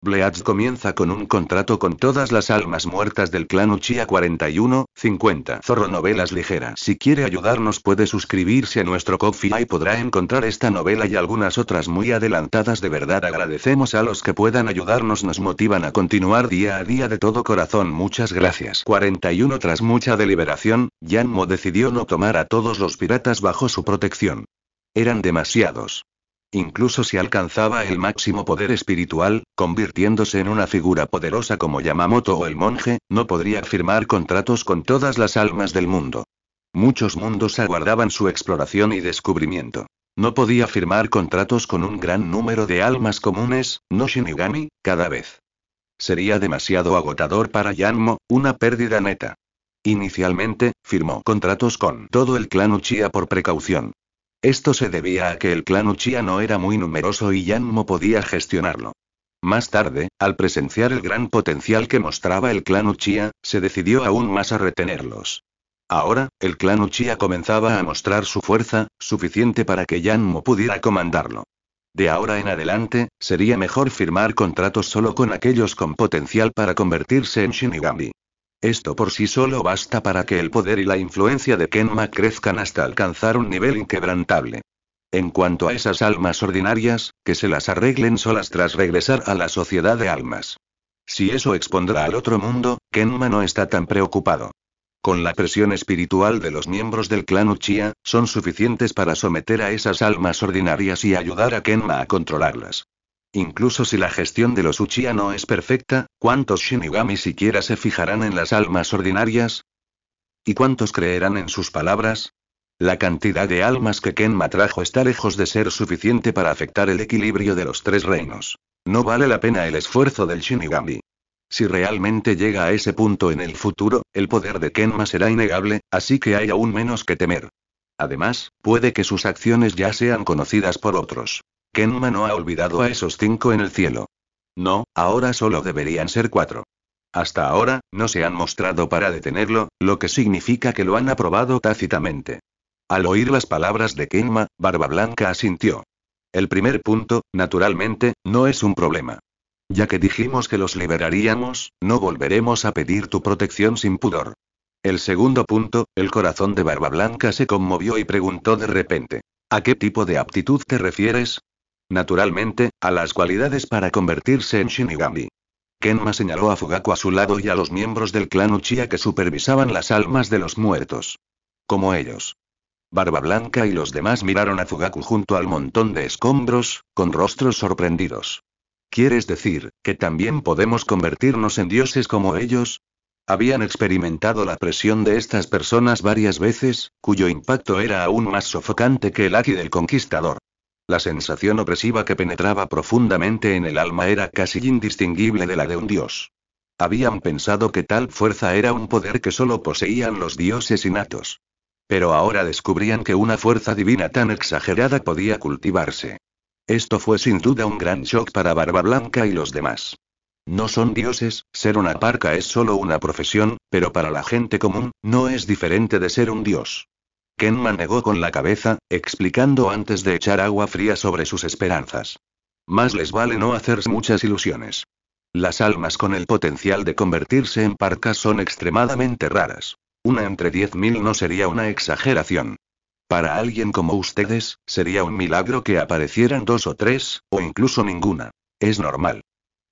Bleach comienza con un contrato con todas las almas muertas del clan Uchiha 4150. Zorro Novelas Ligeras. Si quiere ayudarnos puede suscribirse a nuestro Ko-fi y podrá encontrar esta novela y algunas otras muy adelantadas. De verdad agradecemos a los que puedan ayudarnos, nos motivan a continuar día a día de todo corazón. Muchas gracias. 41. Tras mucha deliberación, Yanmo decidió no tomar a todos los piratas bajo su protección. Eran demasiados. Incluso si alcanzaba el máximo poder espiritual, convirtiéndose en una figura poderosa como Yamamoto o el monje, no podría firmar contratos con todas las almas del mundo. Muchos mundos aguardaban su exploración y descubrimiento. No podía firmar contratos con un gran número de almas comunes, no Shinigami, cada vez. Sería demasiado agotador para Yanmo, una pérdida neta. Inicialmente, firmó contratos con todo el clan Uchiha por precaución. Esto se debía a que el clan Uchiha no era muy numeroso y Yanmo podía gestionarlo. Más tarde, al presenciar el gran potencial que mostraba el clan Uchiha, se decidió aún más a retenerlos. Ahora, el clan Uchiha comenzaba a mostrar su fuerza, suficiente para que Yanmo pudiera comandarlo. De ahora en adelante, sería mejor firmar contratos solo con aquellos con potencial para convertirse en Shinigami. Esto por sí solo basta para que el poder y la influencia de Kenma crezcan hasta alcanzar un nivel inquebrantable. En cuanto a esas almas ordinarias, que se las arreglen solas tras regresar a la sociedad de almas. Si eso expondrá al otro mundo, Kenma no está tan preocupado. Con la presión espiritual de los miembros del clan Uchiha, son suficientes para someter a esas almas ordinarias y ayudar a Kenma a controlarlas. Incluso si la gestión de los Uchiha no es perfecta, ¿cuántos Shinigami siquiera se fijarán en las almas ordinarias? ¿Y cuántos creerán en sus palabras? La cantidad de almas que Kenma trajo está lejos de ser suficiente para afectar el equilibrio de los tres reinos. No vale la pena el esfuerzo del Shinigami. Si realmente llega a ese punto en el futuro, el poder de Kenma será innegable, así que hay aún menos que temer. Además, puede que sus acciones ya sean conocidas por otros. Kenma no ha olvidado a esos 5 en el cielo. No, ahora solo deberían ser 4. Hasta ahora, no se han mostrado para detenerlo, lo que significa que lo han aprobado tácitamente. Al oír las palabras de Kenma, Barba Blanca asintió. El primer punto, naturalmente, no es un problema. Ya que dijimos que los liberaríamos, no volveremos a pedir tu protección sin pudor. El segundo punto, el corazón de Barba Blanca se conmovió y preguntó de repente. ¿A qué tipo de aptitud te refieres? Naturalmente, a las cualidades para convertirse en Shinigami. Kenma señaló a Fugaku a su lado y a los miembros del clan Uchiha que supervisaban las almas de los muertos. Como ellos. Barba Blanca y los demás miraron a Fugaku junto al montón de escombros, con rostros sorprendidos. ¿Quieres decir, que también podemos convertirnos en dioses como ellos? Habían experimentado la presión de estas personas varias veces, cuyo impacto era aún más sofocante que el haki del conquistador. La sensación opresiva que penetraba profundamente en el alma era casi indistinguible de la de un dios. Habían pensado que tal fuerza era un poder que solo poseían los dioses innatos. Pero ahora descubrían que una fuerza divina tan exagerada podía cultivarse. Esto fue sin duda un gran shock para Barba Blanca y los demás. No son dioses, ser una parca es solo una profesión, pero para la gente común, no es diferente de ser un dios. Kenma negó con la cabeza, explicando antes de echar agua fría sobre sus esperanzas. Más les vale no hacerse muchas ilusiones. Las almas con el potencial de convertirse en parcas son extremadamente raras. Una entre 10.000 no sería una exageración. Para alguien como ustedes, sería un milagro que aparecieran 2 o 3, o incluso ninguna. Es normal.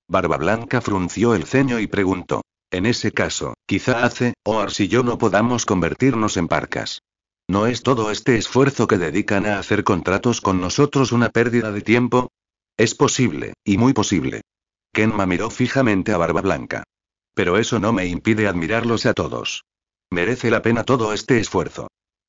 Barba Blanca frunció el ceño y preguntó. En ese caso, quizá hace, o Ars y yo no podamos convertirnos en parcas. ¿No es todo este esfuerzo que dedican a hacer contratos con nosotros una pérdida de tiempo? Es posible, y muy posible. Kenma miró fijamente a Barba Blanca. Pero eso no me impide admirarlos a todos. Merece la pena todo este esfuerzo.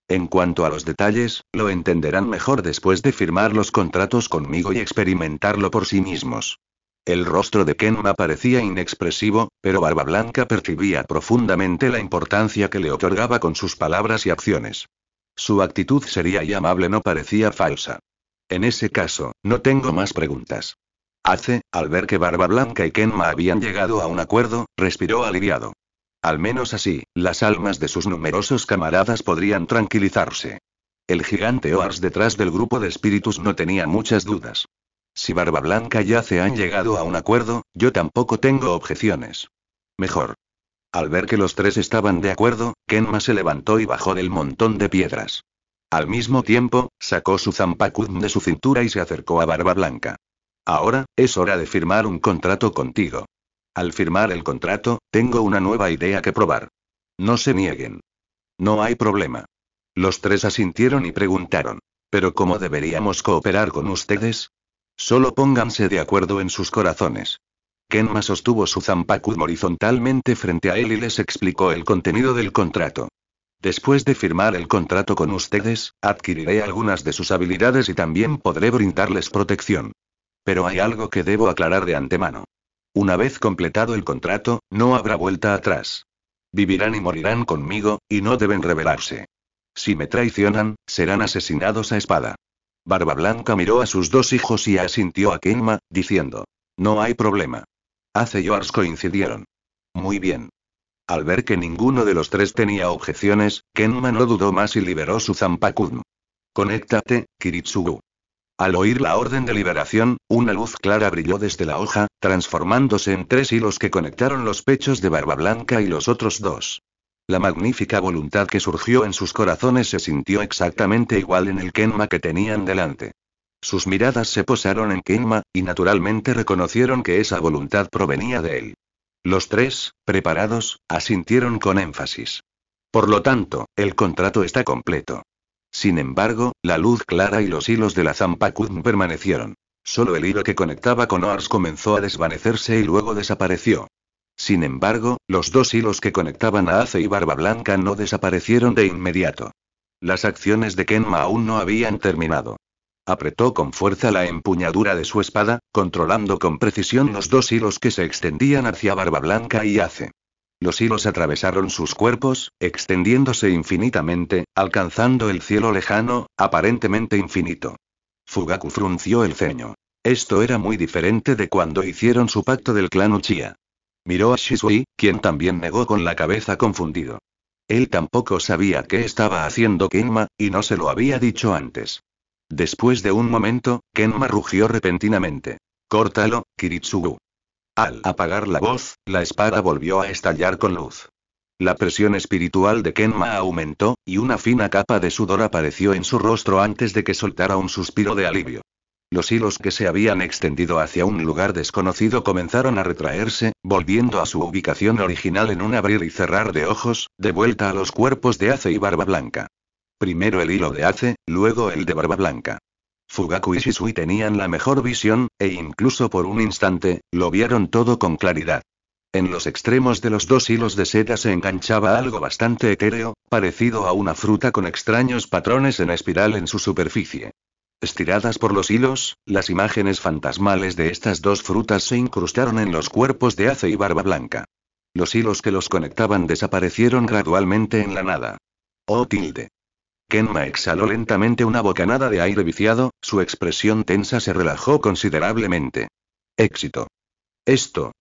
En cuanto a los detalles, lo entenderán mejor después de firmar los contratos conmigo y experimentarlo por sí mismos. El rostro de Kenma parecía inexpresivo, pero Barba Blanca percibía profundamente la importancia que le otorgaba con sus palabras y acciones. Su actitud seria y amable no parecía falsa. En ese caso, no tengo más preguntas. Al ver que Barba Blanca y Kenma habían llegado a un acuerdo, respiró aliviado. Al menos así, las almas de sus numerosos camaradas podrían tranquilizarse. El gigante Oars detrás del grupo de espíritus no tenía muchas dudas. Si Barba Blanca y Ace han llegado a un acuerdo, yo tampoco tengo objeciones. Mejor. Al ver que los tres estaban de acuerdo, Kenma se levantó y bajó del montón de piedras. Al mismo tiempo, sacó su Zanpakuth de su cintura y se acercó a Barba Blanca. Ahora, es hora de firmar un contrato contigo. Al firmar el contrato, tengo una nueva idea que probar. No se nieguen. No hay problema. Los tres asintieron y preguntaron. ¿Pero cómo deberíamos cooperar con ustedes? Solo pónganse de acuerdo en sus corazones. Kenma sostuvo su Zanpakuth horizontalmente frente a él y les explicó el contenido del contrato. Después de firmar el contrato con ustedes, adquiriré algunas de sus habilidades y también podré brindarles protección. Pero hay algo que debo aclarar de antemano. Una vez completado el contrato, no habrá vuelta atrás. Vivirán y morirán conmigo, y no deben rebelarse. Si me traicionan, serán asesinados a espada. Barba Blanca miró a sus dos hijos y asintió a Kenma, diciendo. No hay problema. Ace y Ars coincidieron. Muy bien. Al ver que ninguno de los tres tenía objeciones, Kenma no dudó más y liberó su Zanpakuth. Conéctate, Kiritsugu. Al oír la orden de liberación, una luz clara brilló desde la hoja, transformándose en 3 hilos que conectaron los pechos de Barba Blanca y los otros 2. La magnífica voluntad que surgió en sus corazones se sintió exactamente igual en el Kenma que tenían delante. Sus miradas se posaron en Kenma, y naturalmente reconocieron que esa voluntad provenía de él. Los tres, preparados, asintieron con énfasis. Por lo tanto, el contrato está completo. Sin embargo, la luz clara y los hilos de la Zanpakuth permanecieron. Solo el hilo que conectaba con Ars comenzó a desvanecerse y luego desapareció. Sin embargo, los 2 hilos que conectaban a Ace y Barba Blanca no desaparecieron de inmediato. Las acciones de Kenma aún no habían terminado. Apretó con fuerza la empuñadura de su espada, controlando con precisión los 2 hilos que se extendían hacia Barba Blanca y Ace. Los hilos atravesaron sus cuerpos, extendiéndose infinitamente, alcanzando el cielo lejano, aparentemente infinito. Fugaku frunció el ceño. Esto era muy diferente de cuando hicieron su pacto del clan Uchiha. Miró a Shisui, quien también negó con la cabeza confundido. Él tampoco sabía qué estaba haciendo Kenma, y no se lo había dicho antes. Después de un momento, Kenma rugió repentinamente. «Córtalo, Kiritsugu». Al apagar la voz, la espada volvió a estallar con luz. La presión espiritual de Kenma aumentó, y una fina capa de sudor apareció en su rostro antes de que soltara un suspiro de alivio. Los hilos que se habían extendido hacia un lugar desconocido comenzaron a retraerse, volviendo a su ubicación original en un abrir y cerrar de ojos, de vuelta a los cuerpos de Ace y Barba Blanca. Primero el hilo de Ace, luego el de Barba Blanca. Fugaku y Shisui tenían la mejor visión, e incluso por un instante, lo vieron todo con claridad. En los extremos de los 2 hilos de seda se enganchaba algo bastante etéreo, parecido a una fruta con extraños patrones en espiral en su superficie. Estiradas por los hilos, las imágenes fantasmales de estas 2 frutas se incrustaron en los cuerpos de Ace y Barba Blanca. Los hilos que los conectaban desaparecieron gradualmente en la nada. Oh tilde. Kenma exhaló lentamente una bocanada de aire viciado, su expresión tensa se relajó considerablemente. Éxito. Esto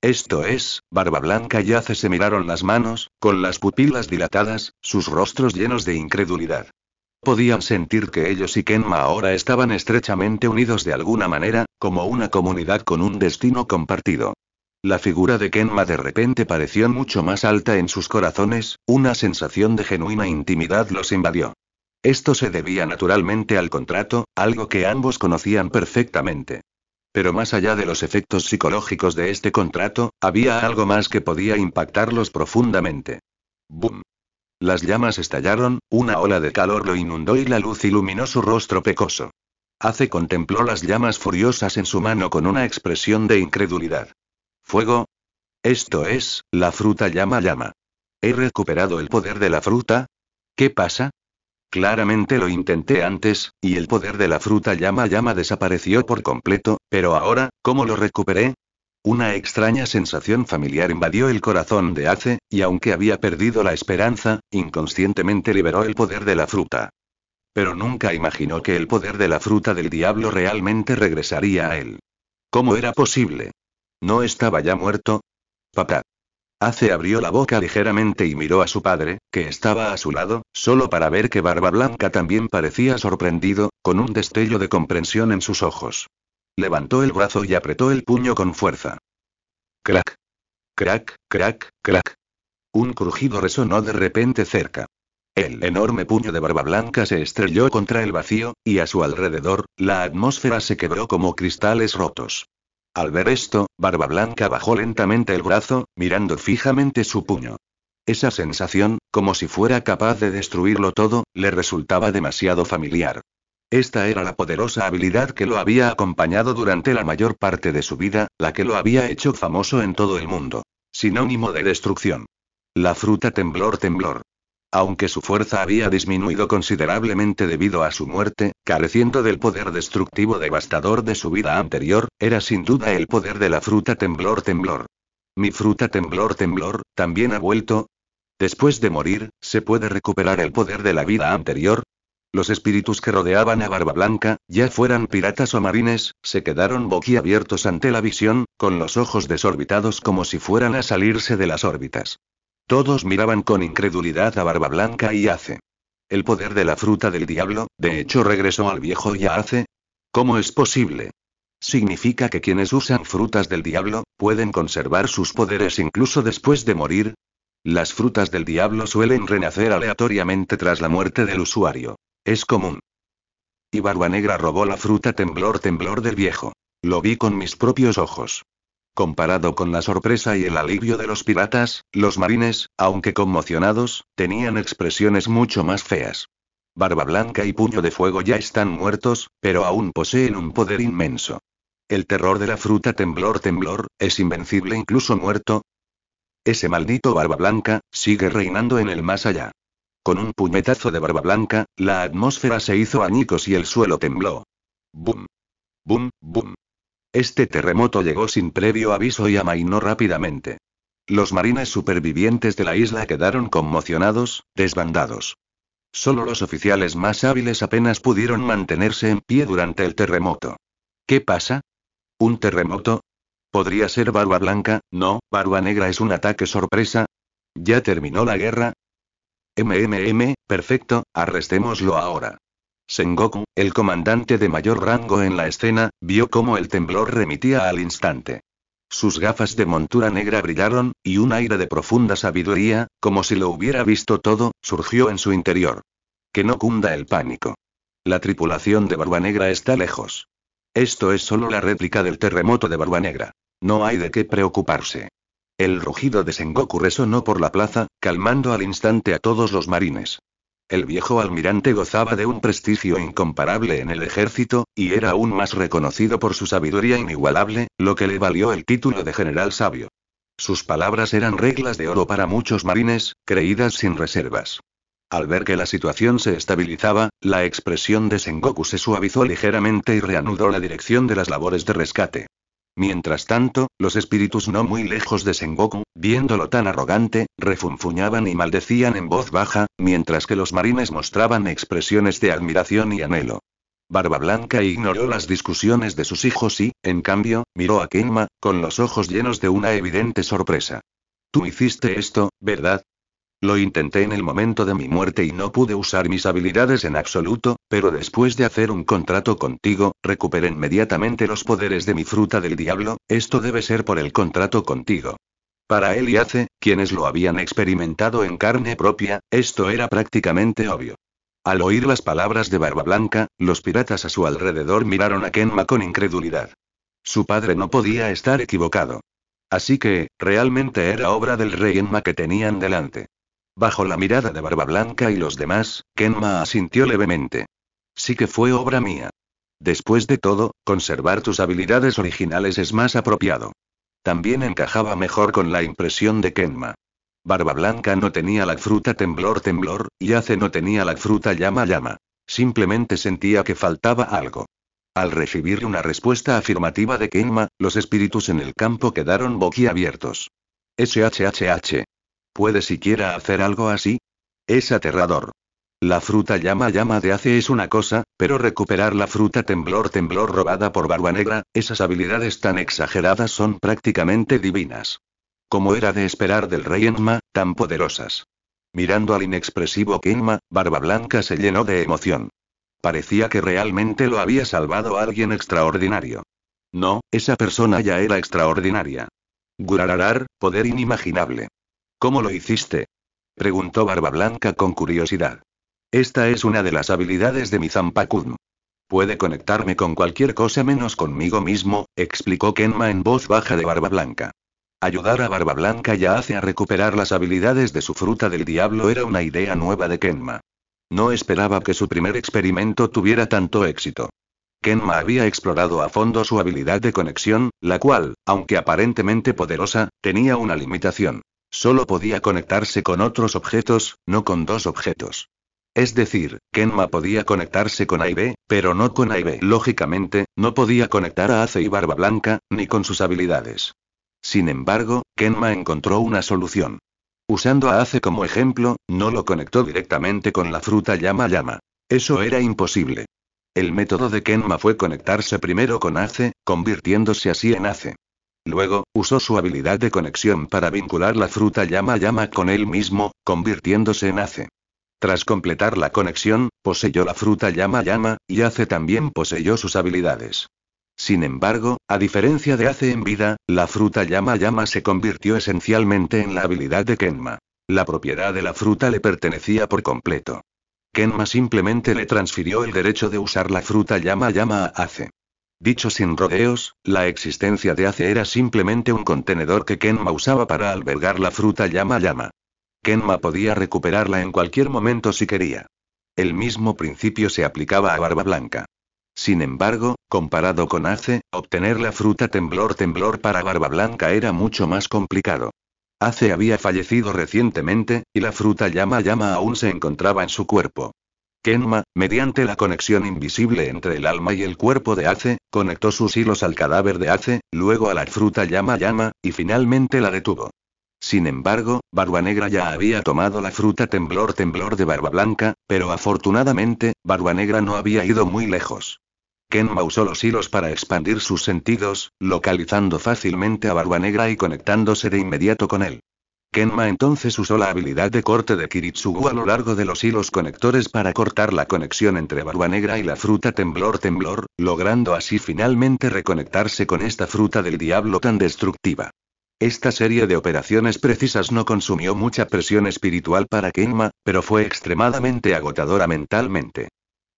es, Barba Blanca y Ace se miraron las manos, con las pupilas dilatadas, sus rostros llenos de incredulidad. Podían sentir que ellos y Kenma ahora estaban estrechamente unidos de alguna manera, como una comunidad con un destino compartido. La figura de Kenma de repente pareció mucho más alta en sus corazones, una sensación de genuina intimidad los invadió. Esto se debía naturalmente al contrato, algo que ambos conocían perfectamente. Pero más allá de los efectos psicológicos de este contrato, había algo más que podía impactarlos profundamente. ¡Bum! Las llamas estallaron, una ola de calor lo inundó y la luz iluminó su rostro pecoso. Ace contempló las llamas furiosas en su mano con una expresión de incredulidad. ¿Fuego? Esto es, la fruta llama llama. ¿He recuperado el poder de la fruta? ¿Qué pasa? Claramente lo intenté antes, y el poder de la fruta llama llama desapareció por completo, pero ahora, ¿cómo lo recuperé? Una extraña sensación familiar invadió el corazón de Ace, y aunque había perdido la esperanza, inconscientemente liberó el poder de la fruta. Pero nunca imaginó que el poder de la fruta del diablo realmente regresaría a él. ¿Cómo era posible? ¿No estaba ya muerto? Papá. Ace abrió la boca ligeramente y miró a su padre, que estaba a su lado, solo para ver que Barba Blanca también parecía sorprendido, con un destello de comprensión en sus ojos. Levantó el brazo y apretó el puño con fuerza. Crack. Crack, crack, crack. Un crujido resonó de repente cerca. El enorme puño de Barba Blanca se estrelló contra el vacío, y a su alrededor, la atmósfera se quebró como cristales rotos. Al ver esto, Barba Blanca bajó lentamente el brazo, mirando fijamente su puño. Esa sensación, como si fuera capaz de destruirlo todo, le resultaba demasiado familiar. Esta era la poderosa habilidad que lo había acompañado durante la mayor parte de su vida, la que lo había hecho famoso en todo el mundo. Sinónimo de destrucción. La fruta temblor temblor. Aunque su fuerza había disminuido considerablemente debido a su muerte, careciendo del poder destructivo devastador de su vida anterior, era sin duda el poder de la fruta temblor temblor. Mi fruta temblor temblor, ¿también ha vuelto? Después de morir, ¿se puede recuperar el poder de la vida anterior? Los espíritus que rodeaban a Barba Blanca, ya fueran piratas o marines, se quedaron boquiabiertos ante la visión, con los ojos desorbitados como si fueran a salirse de las órbitas. Todos miraban con incredulidad a Barba Blanca y Yace. El poder de la fruta del diablo, de hecho regresó al viejo Yace. ¿Cómo es posible? ¿Significa que quienes usan frutas del diablo, pueden conservar sus poderes incluso después de morir? Las frutas del diablo suelen renacer aleatoriamente tras la muerte del usuario. Es común. Y Barba Negra robó la fruta temblor temblor del viejo. Lo vi con mis propios ojos. Comparado con la sorpresa y el alivio de los piratas, los marines, aunque conmocionados, tenían expresiones mucho más feas. Barba Blanca y Puño de Fuego ya están muertos, pero aún poseen un poder inmenso. El terror de la fruta temblor temblor, ¿es invencible incluso muerto? Ese maldito Barba Blanca, sigue reinando en el más allá. Con un puñetazo de Barba Blanca, la atmósfera se hizo añicos y el suelo tembló. ¡Bum! ¡Bum, bum! Este terremoto llegó sin previo aviso y amainó rápidamente. Los marines supervivientes de la isla quedaron conmocionados, desbandados. Solo los oficiales más hábiles apenas pudieron mantenerse en pie durante el terremoto. ¿Qué pasa? ¿Un terremoto? ¿Podría ser Barba Blanca? No, Barba Negra es un ataque sorpresa. ¿Ya terminó la guerra? Perfecto, arrestémoslo ahora. Sengoku, el comandante de mayor rango en la escena, vio cómo el temblor remitía al instante. Sus gafas de montura negra brillaron, y un aire de profunda sabiduría, como si lo hubiera visto todo, surgió en su interior. Que no cunda el pánico. La tripulación de Barba Negra está lejos. Esto es solo la réplica del terremoto de Barba Negra. No hay de qué preocuparse. El rugido de Sengoku resonó por la plaza, calmando al instante a todos los marines. El viejo almirante gozaba de un prestigio incomparable en el ejército, y era aún más reconocido por su sabiduría inigualable, lo que le valió el título de general sabio. Sus palabras eran reglas de oro para muchos marines, creídas sin reservas. Al ver que la situación se estabilizaba, la expresión de Sengoku se suavizó ligeramente y reanudó la dirección de las labores de rescate. Mientras tanto, los espíritus no muy lejos de Sengoku, viéndolo tan arrogante, refunfuñaban y maldecían en voz baja, mientras que los marines mostraban expresiones de admiración y anhelo. Barba Blanca ignoró las discusiones de sus hijos y, en cambio, miró a Kenma, con los ojos llenos de una evidente sorpresa. Tú hiciste esto, ¿verdad? Lo intenté en el momento de mi muerte y no pude usar mis habilidades en absoluto, pero después de hacer un contrato contigo, recuperé inmediatamente los poderes de mi fruta del diablo. Esto debe ser por el contrato contigo. Para él y Ace, quienes lo habían experimentado en carne propia, esto era prácticamente obvio. Al oír las palabras de Barba Blanca, los piratas a su alrededor miraron a Kenma con incredulidad. Su padre no podía estar equivocado. Así que, realmente era obra del rey Enma que tenían delante. Bajo la mirada de Barba Blanca y los demás, Kenma asintió levemente. Sí que fue obra mía. Después de todo, conservar tus habilidades originales es más apropiado. También encajaba mejor con la impresión de Kenma. Barba Blanca no tenía la fruta temblor temblor, y Ace no tenía la fruta llama llama. Simplemente sentía que faltaba algo. Al recibir una respuesta afirmativa de Kenma, los espíritus en el campo quedaron boquiabiertos. SHHH. ¿Puede siquiera hacer algo así? Es aterrador. La fruta llama llama de Ace es una cosa, pero recuperar la fruta temblor temblor robada por Barba Negra, esas habilidades tan exageradas son prácticamente divinas. Como era de esperar del rey Enma, tan poderosas. Mirando al inexpresivo Kenma, Barba Blanca se llenó de emoción. Parecía que realmente lo había salvado alguien extraordinario. No, esa persona ya era extraordinaria. Gurararar, poder inimaginable. ¿Cómo lo hiciste? Preguntó Barba Blanca con curiosidad. Esta es una de las habilidades de mi Zanpakuno. Puede conectarme con cualquier cosa menos conmigo mismo, explicó Kenma en voz baja de Barba Blanca. Ayudar a Barba Blanca y a Ace a recuperar las habilidades de su fruta del diablo era una idea nueva de Kenma. No esperaba que su primer experimento tuviera tanto éxito. Kenma había explorado a fondo su habilidad de conexión, la cual, aunque aparentemente poderosa, tenía una limitación. Solo podía conectarse con otros objetos, no con dos objetos. Es decir, Kenma podía conectarse con A y B, pero no con A y B. Lógicamente, no podía conectar a Ace y Barba Blanca, ni con sus habilidades. Sin embargo, Kenma encontró una solución. Usando a Ace como ejemplo, no lo conectó directamente con la fruta llama llama. Eso era imposible. El método de Kenma fue conectarse primero con Ace, convirtiéndose así en Ace. Luego, usó su habilidad de conexión para vincular la fruta llama llama con él mismo, convirtiéndose en Ace. Tras completar la conexión, poseyó la fruta llama llama, y Ace también poseyó sus habilidades. Sin embargo, a diferencia de Ace en vida, la fruta llama llama se convirtió esencialmente en la habilidad de Kenma. La propiedad de la fruta le pertenecía por completo. Kenma simplemente le transfirió el derecho de usar la fruta llama llama a Ace. Dicho sin rodeos, la existencia de Ace era simplemente un contenedor que Kenma usaba para albergar la fruta llama llama. Kenma podía recuperarla en cualquier momento si quería. El mismo principio se aplicaba a Barba Blanca. Sin embargo, comparado con Ace, obtener la fruta temblor temblor para Barba Blanca era mucho más complicado. Ace había fallecido recientemente, y la fruta llama llama aún se encontraba en su cuerpo. Kenma, mediante la conexión invisible entre el alma y el cuerpo de Ace, conectó sus hilos al cadáver de Ace, luego a la fruta llama llama, y finalmente la detuvo. Sin embargo, Barba Negra ya había tomado la fruta temblor temblor de Barba Blanca, pero afortunadamente, Barba Negra no había ido muy lejos. Kenma usó los hilos para expandir sus sentidos, localizando fácilmente a Barba Negra y conectándose de inmediato con él. Kenma entonces usó la habilidad de corte de Kiritsugu a lo largo de los hilos conectores para cortar la conexión entre Barba Negra y la fruta temblor temblor, logrando así finalmente reconectarse con esta fruta del diablo tan destructiva. Esta serie de operaciones precisas no consumió mucha presión espiritual para Kenma, pero fue extremadamente agotadora mentalmente.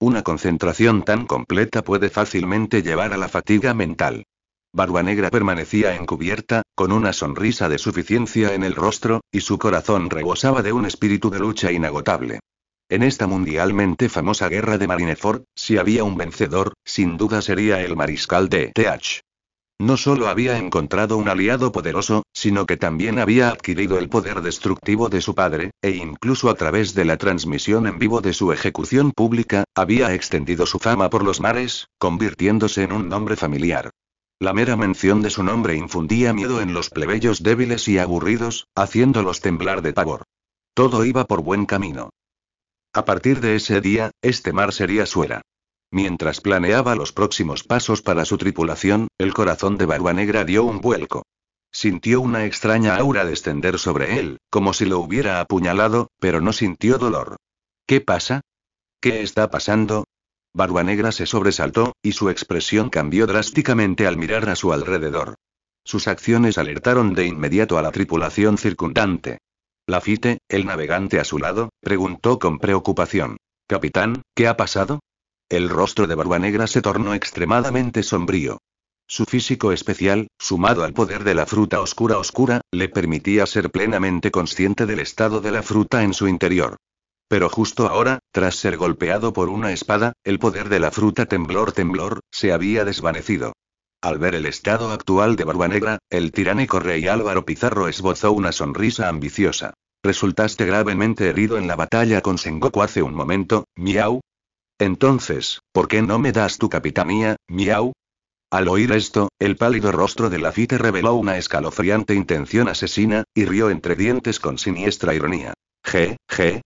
Una concentración tan completa puede fácilmente llevar a la fatiga mental. Barba Negra permanecía encubierta, con una sonrisa de suficiencia en el rostro, y su corazón rebosaba de un espíritu de lucha inagotable. En esta mundialmente famosa guerra de Marineford, si había un vencedor, sin duda sería el mariscal de TH. No solo había encontrado un aliado poderoso, sino que también había adquirido el poder destructivo de su padre, e incluso a través de la transmisión en vivo de su ejecución pública, había extendido su fama por los mares, convirtiéndose en un nombre familiar. La mera mención de su nombre infundía miedo en los plebeyos débiles y aburridos, haciéndolos temblar de pavor. Todo iba por buen camino. A partir de ese día, este mar sería su era. Mientras planeaba los próximos pasos para su tripulación, el corazón de Barba Negra dio un vuelco. Sintió una extraña aura descender sobre él, como si lo hubiera apuñalado, pero no sintió dolor. ¿Qué pasa? ¿Qué está pasando? Barba Negra se sobresaltó, y su expresión cambió drásticamente al mirar a su alrededor. Sus acciones alertaron de inmediato a la tripulación circundante. Lafite, el navegante a su lado, preguntó con preocupación. «Capitán, ¿qué ha pasado?» El rostro de Barba Negra se tornó extremadamente sombrío. Su físico especial, sumado al poder de la fruta oscura oscura, le permitía ser plenamente consciente del estado de la fruta en su interior. Pero justo ahora, tras ser golpeado por una espada, el poder de la fruta temblor temblor, se había desvanecido. Al ver el estado actual de Barba Negra, el tiránico rey Álvaro Pizarro esbozó una sonrisa ambiciosa. «Resultaste gravemente herido en la batalla con Sengoku hace un momento, miau. Entonces, ¿por qué no me das tu capitanía, miau?» Al oír esto, el pálido rostro de Lafite reveló una escalofriante intención asesina, y rió entre dientes con siniestra ironía.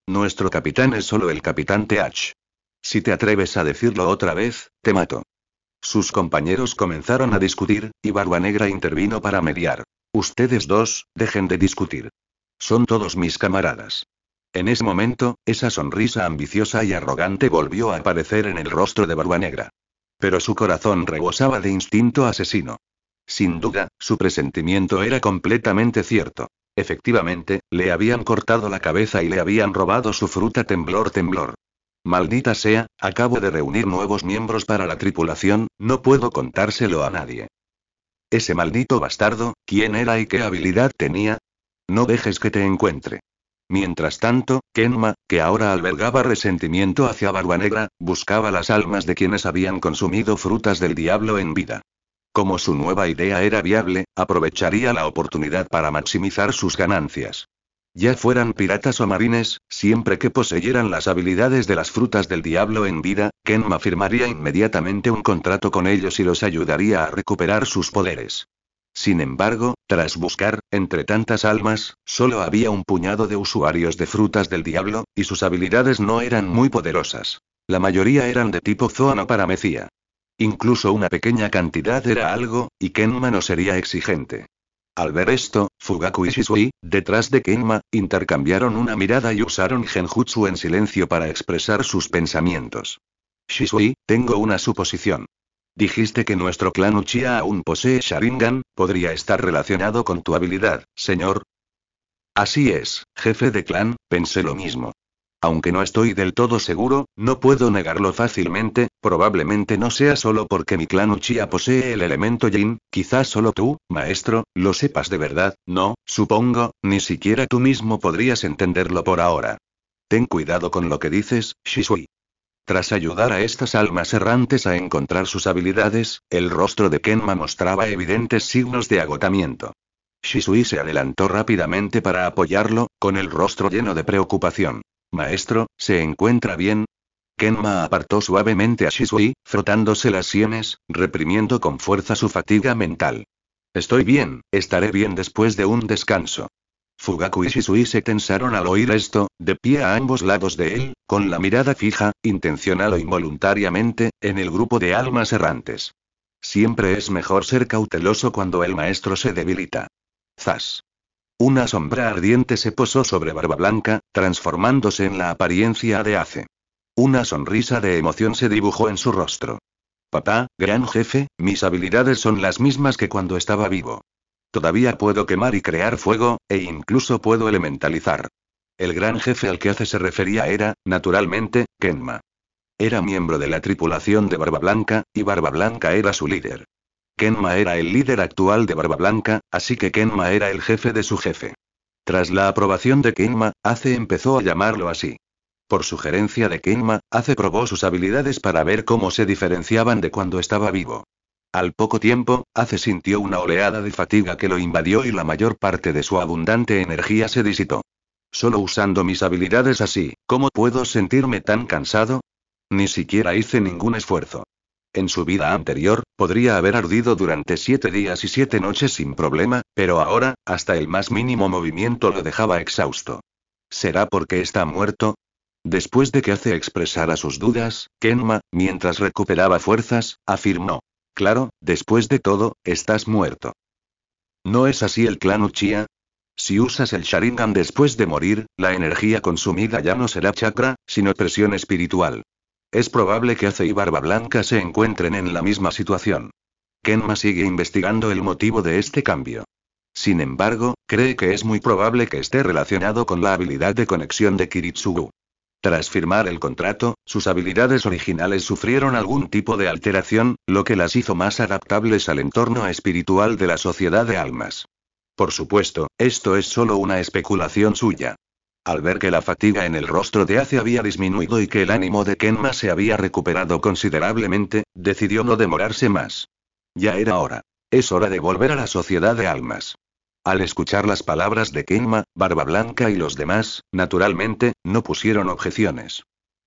Nuestro capitán es solo el capitán TH. Si te atreves a decirlo otra vez, te mato. Sus compañeros comenzaron a discutir, y Barba Negra intervino para mediar. Ustedes dos, dejen de discutir. Son todos mis camaradas. En ese momento, esa sonrisa ambiciosa y arrogante volvió a aparecer en el rostro de Barba Negra. Pero su corazón rebosaba de instinto asesino. Sin duda, su presentimiento era completamente cierto. Efectivamente, le habían cortado la cabeza y le habían robado su fruta temblor temblor. Maldita sea, acabo de reunir nuevos miembros para la tripulación, no puedo contárselo a nadie. Ese maldito bastardo, ¿quién era y qué habilidad tenía? No dejes que te encuentre. Mientras tanto, Kenma, que ahora albergaba resentimiento hacia Barbanegra, buscaba las almas de quienes habían consumido frutas del diablo en vida. Como su nueva idea era viable, aprovecharía la oportunidad para maximizar sus ganancias. Ya fueran piratas o marines, siempre que poseyeran las habilidades de las frutas del diablo en vida, Kenma firmaría inmediatamente un contrato con ellos y los ayudaría a recuperar sus poderes. Sin embargo, tras buscar, entre tantas almas, solo había un puñado de usuarios de frutas del diablo, y sus habilidades no eran muy poderosas. La mayoría eran de tipo zoanoparamecia. Incluso una pequeña cantidad era algo, y Kenma no sería exigente. Al ver esto, Fugaku y Shisui, detrás de Kenma, intercambiaron una mirada y usaron genjutsu en silencio para expresar sus pensamientos. Shisui, tengo una suposición. Dijiste que nuestro clan Uchiha aún posee Sharingan, ¿podría estar relacionado con tu habilidad, señor? Así es, jefe de clan, pensé lo mismo. Aunque no estoy del todo seguro, no puedo negarlo fácilmente, probablemente no sea solo porque mi clan Uchiha posee el elemento Yin, quizás solo tú, maestro, lo sepas de verdad, no, supongo, ni siquiera tú mismo podrías entenderlo por ahora. Ten cuidado con lo que dices, Shisui. Tras ayudar a estas almas errantes a encontrar sus habilidades, el rostro de Kenma mostraba evidentes signos de agotamiento. Shisui se adelantó rápidamente para apoyarlo, con el rostro lleno de preocupación. Maestro, ¿se encuentra bien? Kenma apartó suavemente a Shisui, frotándose las sienes, reprimiendo con fuerza su fatiga mental. Estoy bien, estaré bien después de un descanso. Fugaku y Shisui se tensaron al oír esto, de pie a ambos lados de él, con la mirada fija, intencional o involuntariamente, en el grupo de almas errantes. Siempre es mejor ser cauteloso cuando el maestro se debilita. Zas. Una sombra ardiente se posó sobre Barba Blanca, transformándose en la apariencia de Ace. Una sonrisa de emoción se dibujó en su rostro. Papá, gran jefe, mis habilidades son las mismas que cuando estaba vivo. Todavía puedo quemar y crear fuego, e incluso puedo elementalizar. El gran jefe al que Ace se refería era, naturalmente, Kenma. Era miembro de la tripulación de Barba Blanca, y Barba Blanca era su líder. Kenma era el líder actual de Barba Blanca, así que Kenma era el jefe de su jefe. Tras la aprobación de Kenma, Ace empezó a llamarlo así. Por sugerencia de Kenma, Ace probó sus habilidades para ver cómo se diferenciaban de cuando estaba vivo. Al poco tiempo, Ace sintió una oleada de fatiga que lo invadió y la mayor parte de su abundante energía se disipó. Solo usando mis habilidades así, ¿cómo puedo sentirme tan cansado? Ni siquiera hice ningún esfuerzo. En su vida anterior, podría haber ardido durante 7 días y 7 noches sin problema, pero ahora, hasta el más mínimo movimiento lo dejaba exhausto. ¿Será porque está muerto? Después de que Ace expresara sus dudas, Kenma, mientras recuperaba fuerzas, afirmó. Claro, después de todo, estás muerto. ¿No es así el clan Uchiha? Si usas el Sharingan después de morir, la energía consumida ya no será chakra, sino presión espiritual. Es probable que Ace y Barba Blanca se encuentren en la misma situación. Kenma sigue investigando el motivo de este cambio. Sin embargo, cree que es muy probable que esté relacionado con la habilidad de conexión de Kiritsugu. Tras firmar el contrato, sus habilidades originales sufrieron algún tipo de alteración, lo que las hizo más adaptables al entorno espiritual de la sociedad de almas. Por supuesto, esto es solo una especulación suya. Al ver que la fatiga en el rostro de Ace había disminuido y que el ánimo de Kenma se había recuperado considerablemente, decidió no demorarse más. Ya era hora. Es hora de volver a la sociedad de almas. Al escuchar las palabras de Kenma, Barba Blanca y los demás, naturalmente, no pusieron objeciones.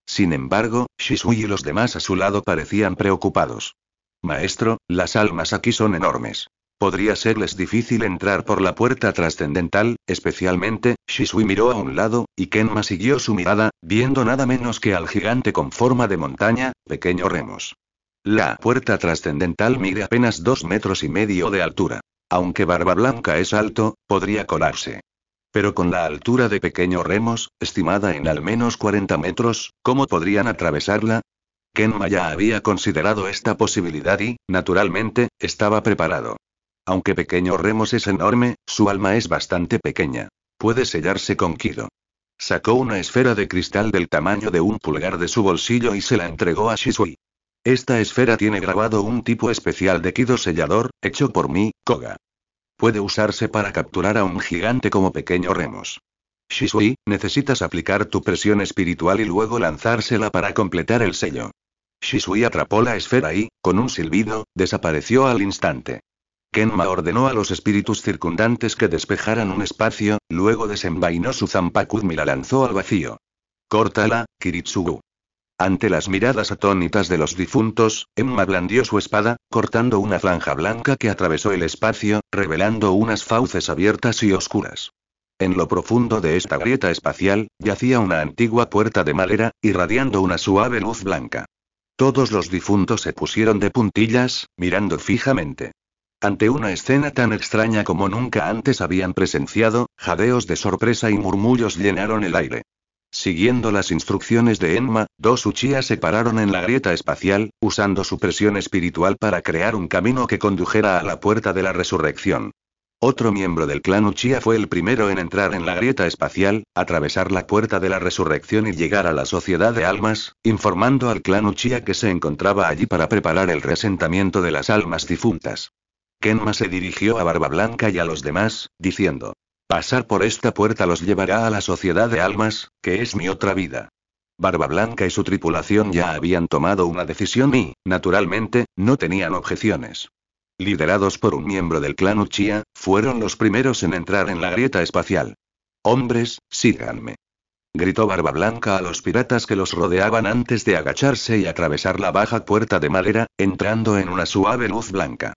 Sin embargo, Shisui y los demás a su lado parecían preocupados. Maestro, las almas aquí son enormes. Podría serles difícil entrar por la puerta trascendental, especialmente, Shisui miró a un lado, y Kenma siguió su mirada, viendo nada menos que al gigante con forma de montaña, Pequeño Remos. La puerta trascendental mide apenas 2,5 metros de altura. Aunque Barba Blanca es alto, podría colarse. Pero con la altura de Pequeño Remos, estimada en al menos 40 metros, ¿cómo podrían atravesarla? Kenma ya había considerado esta posibilidad y, naturalmente, estaba preparado. Aunque pequeño Remos es enorme, su alma es bastante pequeña. Puede sellarse con Kido. Sacó una esfera de cristal del tamaño de un pulgar de su bolsillo y se la entregó a Shisui. Esta esfera tiene grabado un tipo especial de Kido sellador, hecho por mí, Koga. Puede usarse para capturar a un gigante como pequeño Remos. Shisui, necesitas aplicar tu presión espiritual y luego lanzársela para completar el sello. Shisui atrapó la esfera y, con un silbido, desapareció al instante. Kenma ordenó a los espíritus circundantes que despejaran un espacio, luego desenvainó su Zanpakumo y la lanzó al vacío. «Córtala, Kiritsugu». Ante las miradas atónitas de los difuntos, Enma blandió su espada, cortando una franja blanca que atravesó el espacio, revelando unas fauces abiertas y oscuras. En lo profundo de esta grieta espacial, yacía una antigua puerta de madera, irradiando una suave luz blanca. Todos los difuntos se pusieron de puntillas, mirando fijamente. Ante una escena tan extraña como nunca antes habían presenciado, jadeos de sorpresa y murmullos llenaron el aire. Siguiendo las instrucciones de Enma, dos Uchiha se pararon en la grieta espacial, usando su presión espiritual para crear un camino que condujera a la puerta de la resurrección. Otro miembro del clan Uchiha fue el primero en entrar en la grieta espacial, atravesar la puerta de la resurrección y llegar a la Sociedad de Almas, informando al clan Uchiha que se encontraba allí para preparar el reasentamiento de las almas difuntas. Kenma se dirigió a Barba Blanca y a los demás, diciendo: «Pasar por esta puerta los llevará a la Sociedad de Almas, que es mi otra vida». Barba Blanca y su tripulación ya habían tomado una decisión y, naturalmente, no tenían objeciones. Liderados por un miembro del clan Uchiha, fueron los primeros en entrar en la grieta espacial. «Hombres, síganme», gritó Barba Blanca a los piratas que los rodeaban antes de agacharse y atravesar la baja puerta de madera, entrando en una suave luz blanca.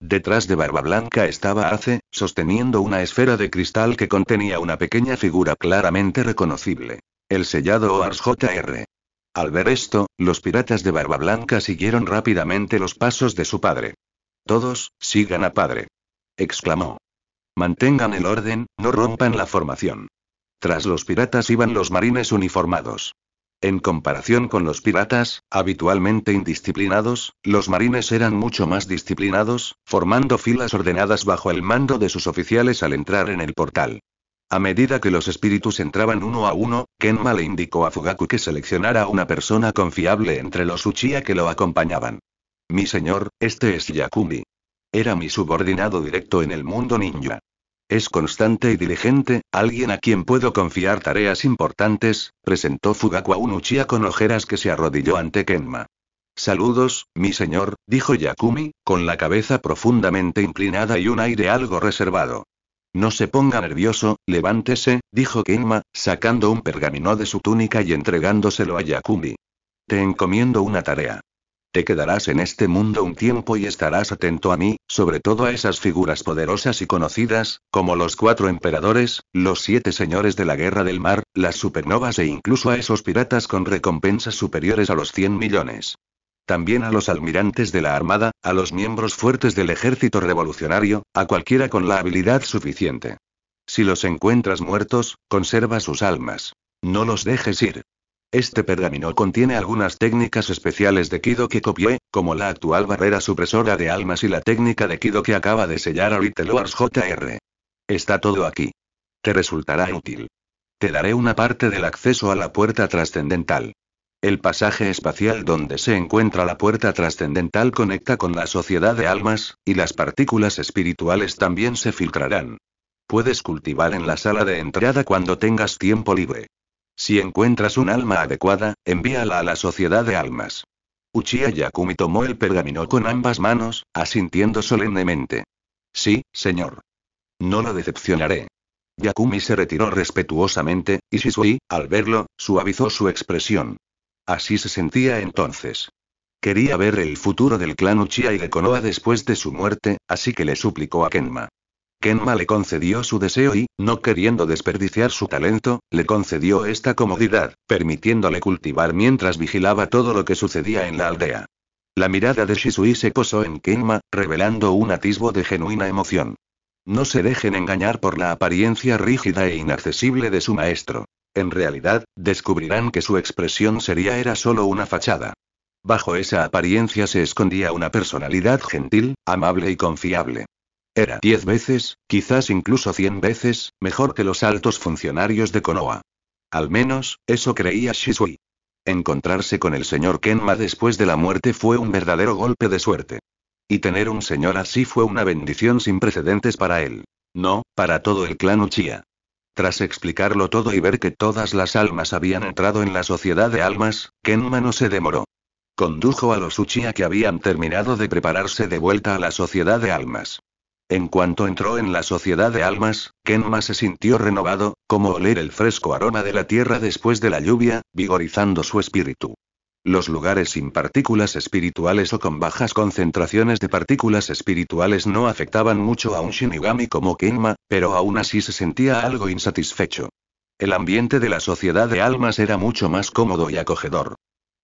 Detrás de Barba Blanca estaba Ace, sosteniendo una esfera de cristal que contenía una pequeña figura claramente reconocible. El sellado Oars Jr. Al ver esto, los piratas de Barba Blanca siguieron rápidamente los pasos de su padre. «Todos, sigan a padre», exclamó. «Mantengan el orden, no rompan la formación». Tras los piratas iban los marines uniformados. En comparación con los piratas, habitualmente indisciplinados, los marines eran mucho más disciplinados, formando filas ordenadas bajo el mando de sus oficiales al entrar en el portal. A medida que los espíritus entraban uno a uno, Kenma le indicó a Fugaku que seleccionara a una persona confiable entre los Uchiha que lo acompañaban. «Mi señor, este es Yakumi. Era mi subordinado directo en el mundo ninja. Es constante y diligente, alguien a quien puedo confiar tareas importantes», presentó Fugaku a un Uchiha con ojeras que se arrodilló ante Kenma. «Saludos, mi señor», dijo Yakumi, con la cabeza profundamente inclinada y un aire algo reservado. «No se ponga nervioso, levántese», dijo Kenma, sacando un pergamino de su túnica y entregándoselo a Yakumi. «Te encomiendo una tarea. Te quedarás en este mundo un tiempo y estarás atento a mí, sobre todo a esas figuras poderosas y conocidas, como los 4 emperadores, los 7 señores de la guerra del mar, las supernovas e incluso a esos piratas con recompensas superiores a los 100 millones. También a los almirantes de la armada, a los miembros fuertes del ejército revolucionario, a cualquiera con la habilidad suficiente. Si los encuentras muertos, conserva sus almas. No los dejes ir. Este pergamino contiene algunas técnicas especiales de Kido que copié, como la actual barrera supresora de almas y la técnica de Kido que acaba de sellar ahorita Oars Jr. Está todo aquí. Te resultará útil. Te daré una parte del acceso a la puerta trascendental. El pasaje espacial donde se encuentra la puerta trascendental conecta con la Sociedad de Almas, y las partículas espirituales también se filtrarán. Puedes cultivar en la sala de entrada cuando tengas tiempo libre. Si encuentras un alma adecuada, envíala a la Sociedad de Almas». Uchiha Yakumi tomó el pergamino con ambas manos, asintiendo solemnemente. «Sí, señor. No lo decepcionaré». Yakumi se retiró respetuosamente, y Shisui, al verlo, suavizó su expresión. Así se sentía entonces. Quería ver el futuro del clan Uchiha y de Konoha después de su muerte, así que le suplicó a Kenma. Kenma le concedió su deseo y, no queriendo desperdiciar su talento, le concedió esta comodidad, permitiéndole cultivar mientras vigilaba todo lo que sucedía en la aldea. La mirada de Shisui se posó en Kenma, revelando un atisbo de genuina emoción. No se dejen engañar por la apariencia rígida e inaccesible de su maestro. En realidad, descubrirán que su expresión seria era solo una fachada. Bajo esa apariencia se escondía una personalidad gentil, amable y confiable. Era 10 veces, quizás incluso 100 veces, mejor que los altos funcionarios de Konoha. Al menos, eso creía Shisui. Encontrarse con el señor Kenma después de la muerte fue un verdadero golpe de suerte. Y tener un señor así fue una bendición sin precedentes para él. No, para todo el clan Uchiha. Tras explicarlo todo y ver que todas las almas habían entrado en la sociedad de almas, Kenma no se demoró. Condujo a los Uchiha que habían terminado de prepararse de vuelta a la sociedad de almas. En cuanto entró en la sociedad de almas, Kenma se sintió renovado, como oler el fresco aroma de la tierra después de la lluvia, vigorizando su espíritu. Los lugares sin partículas espirituales o con bajas concentraciones de partículas espirituales no afectaban mucho a un Shinigami como Kenma, pero aún así se sentía algo insatisfecho. El ambiente de la sociedad de almas era mucho más cómodo y acogedor.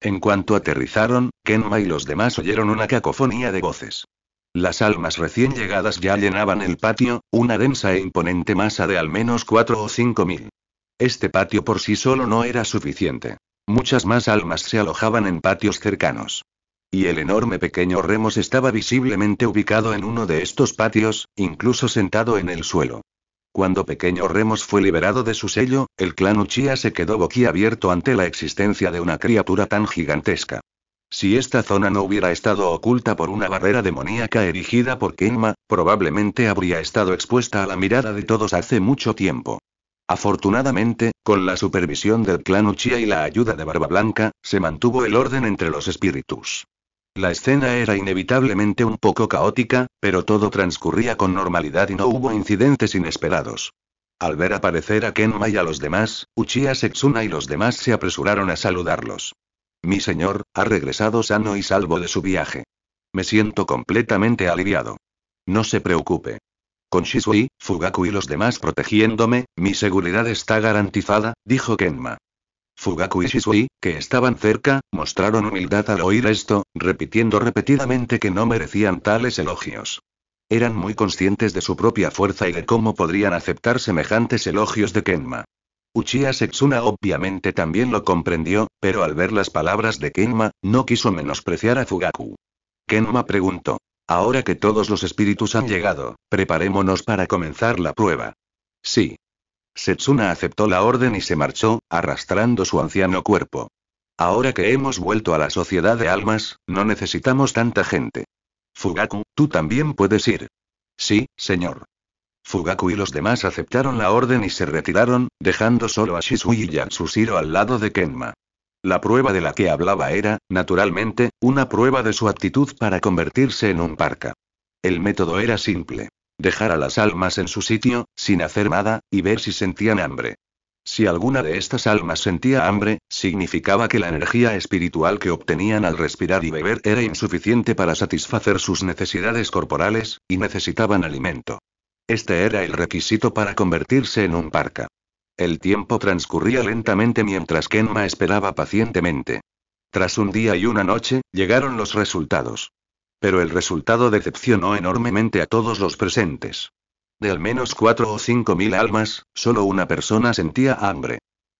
En cuanto aterrizaron, Kenma y los demás oyeron una cacofonía de voces. Las almas recién llegadas ya llenaban el patio, una densa e imponente masa de al menos 4 o 5 mil. Este patio por sí solo no era suficiente. Muchas más almas se alojaban en patios cercanos. Y el enorme pequeño Remos estaba visiblemente ubicado en uno de estos patios, incluso sentado en el suelo. Cuando Pequeño Remos fue liberado de su sello, el clan Uchiha se quedó boquiabierto ante la existencia de una criatura tan gigantesca. Si esta zona no hubiera estado oculta por una barrera demoníaca erigida por Kenma, probablemente habría estado expuesta a la mirada de todos hace mucho tiempo. Afortunadamente, con la supervisión del clan Uchiha y la ayuda de Barba Blanca, se mantuvo el orden entre los espíritus. La escena era inevitablemente un poco caótica, pero todo transcurría con normalidad y no hubo incidentes inesperados. Al ver aparecer a Kenma y a los demás, Uchiha Setsuna y los demás se apresuraron a saludarlos. Mi señor, ha regresado sano y salvo de su viaje. Me siento completamente aliviado. No se preocupe. Con Shisui, Fugaku y los demás protegiéndome, mi seguridad está garantizada, dijo Kenma. Fugaku y Shisui, que estaban cerca, mostraron humildad al oír esto, repitiendo repetidamente que no merecían tales elogios. Eran muy conscientes de su propia fuerza y de cómo podrían aceptar semejantes elogios de Kenma. Uchiha Setsuna obviamente también lo comprendió, pero al ver las palabras de Kenma, no quiso menospreciar a Fugaku. Kenma preguntó. Ahora que todos los espíritus han llegado, preparémonos para comenzar la prueba. Sí. Setsuna aceptó la orden y se marchó, arrastrando su anciano cuerpo. Ahora que hemos vuelto a la sociedad de almas, no necesitamos tanta gente. Fugaku, tú también puedes ir. Sí, señor. Fugaku y los demás aceptaron la orden y se retiraron, dejando solo a Shisui y Yatsushiro al lado de Kenma. La prueba de la que hablaba era, naturalmente, una prueba de su aptitud para convertirse en un parca. El método era simple. Dejar a las almas en su sitio, sin hacer nada, y ver si sentían hambre. Si alguna de estas almas sentía hambre, significaba que la energía espiritual que obtenían al respirar y beber era insuficiente para satisfacer sus necesidades corporales, y necesitaban alimento. Este era el requisito para convertirse en un parca. El tiempo transcurría lentamente mientras Kenma esperaba pacientemente. Tras un día y una noche, llegaron los resultados. Pero el resultado decepcionó enormemente a todos los presentes. De al menos 4 o 5 mil almas, solo una persona sentía hambre.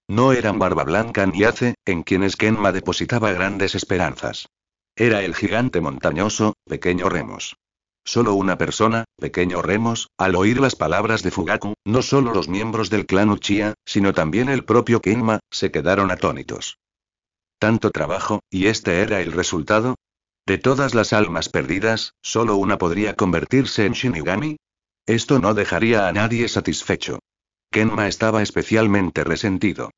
No eran Barba Blanca ni Ace, en quienes Kenma depositaba grandes esperanzas. Era el gigante montañoso, Pequeño Remos. Solo una persona, Pequeño Remos, al oír las palabras de Fugaku, no solo los miembros del clan Uchiha, sino también el propio Kenma, se quedaron atónitos. Tanto trabajo, ¿y este era el resultado? De todas las almas perdidas, ¿solo una podría convertirse en Shinigami? Esto no dejaría a nadie satisfecho. Kenma estaba especialmente resentido.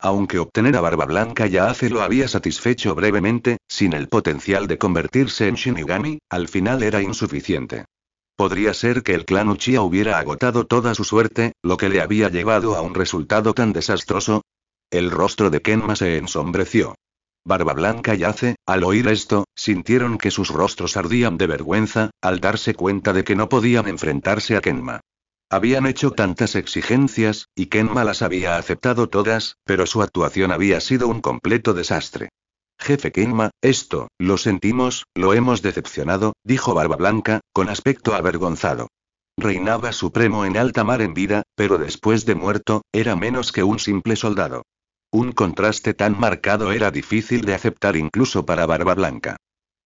Aunque obtener a Barba Blanca y a Ace lo había satisfecho brevemente, sin el potencial de convertirse en Shinigami, al final era insuficiente. Podría ser que el clan Uchiha hubiera agotado toda su suerte, lo que le había llevado a un resultado tan desastroso. El rostro de Kenma se ensombreció. Barba Blanca y Ace, al oír esto, sintieron que sus rostros ardían de vergüenza, al darse cuenta de que no podían enfrentarse a Kenma. Habían hecho tantas exigencias, y Kenma las había aceptado todas, pero su actuación había sido un completo desastre. Jefe Kenma, lo sentimos, lo hemos decepcionado, dijo Barba Blanca, con aspecto avergonzado. Reinaba supremo en alta mar en vida, pero después de muerto, era menos que un simple soldado. Un contraste tan marcado era difícil de aceptar incluso para Barba Blanca.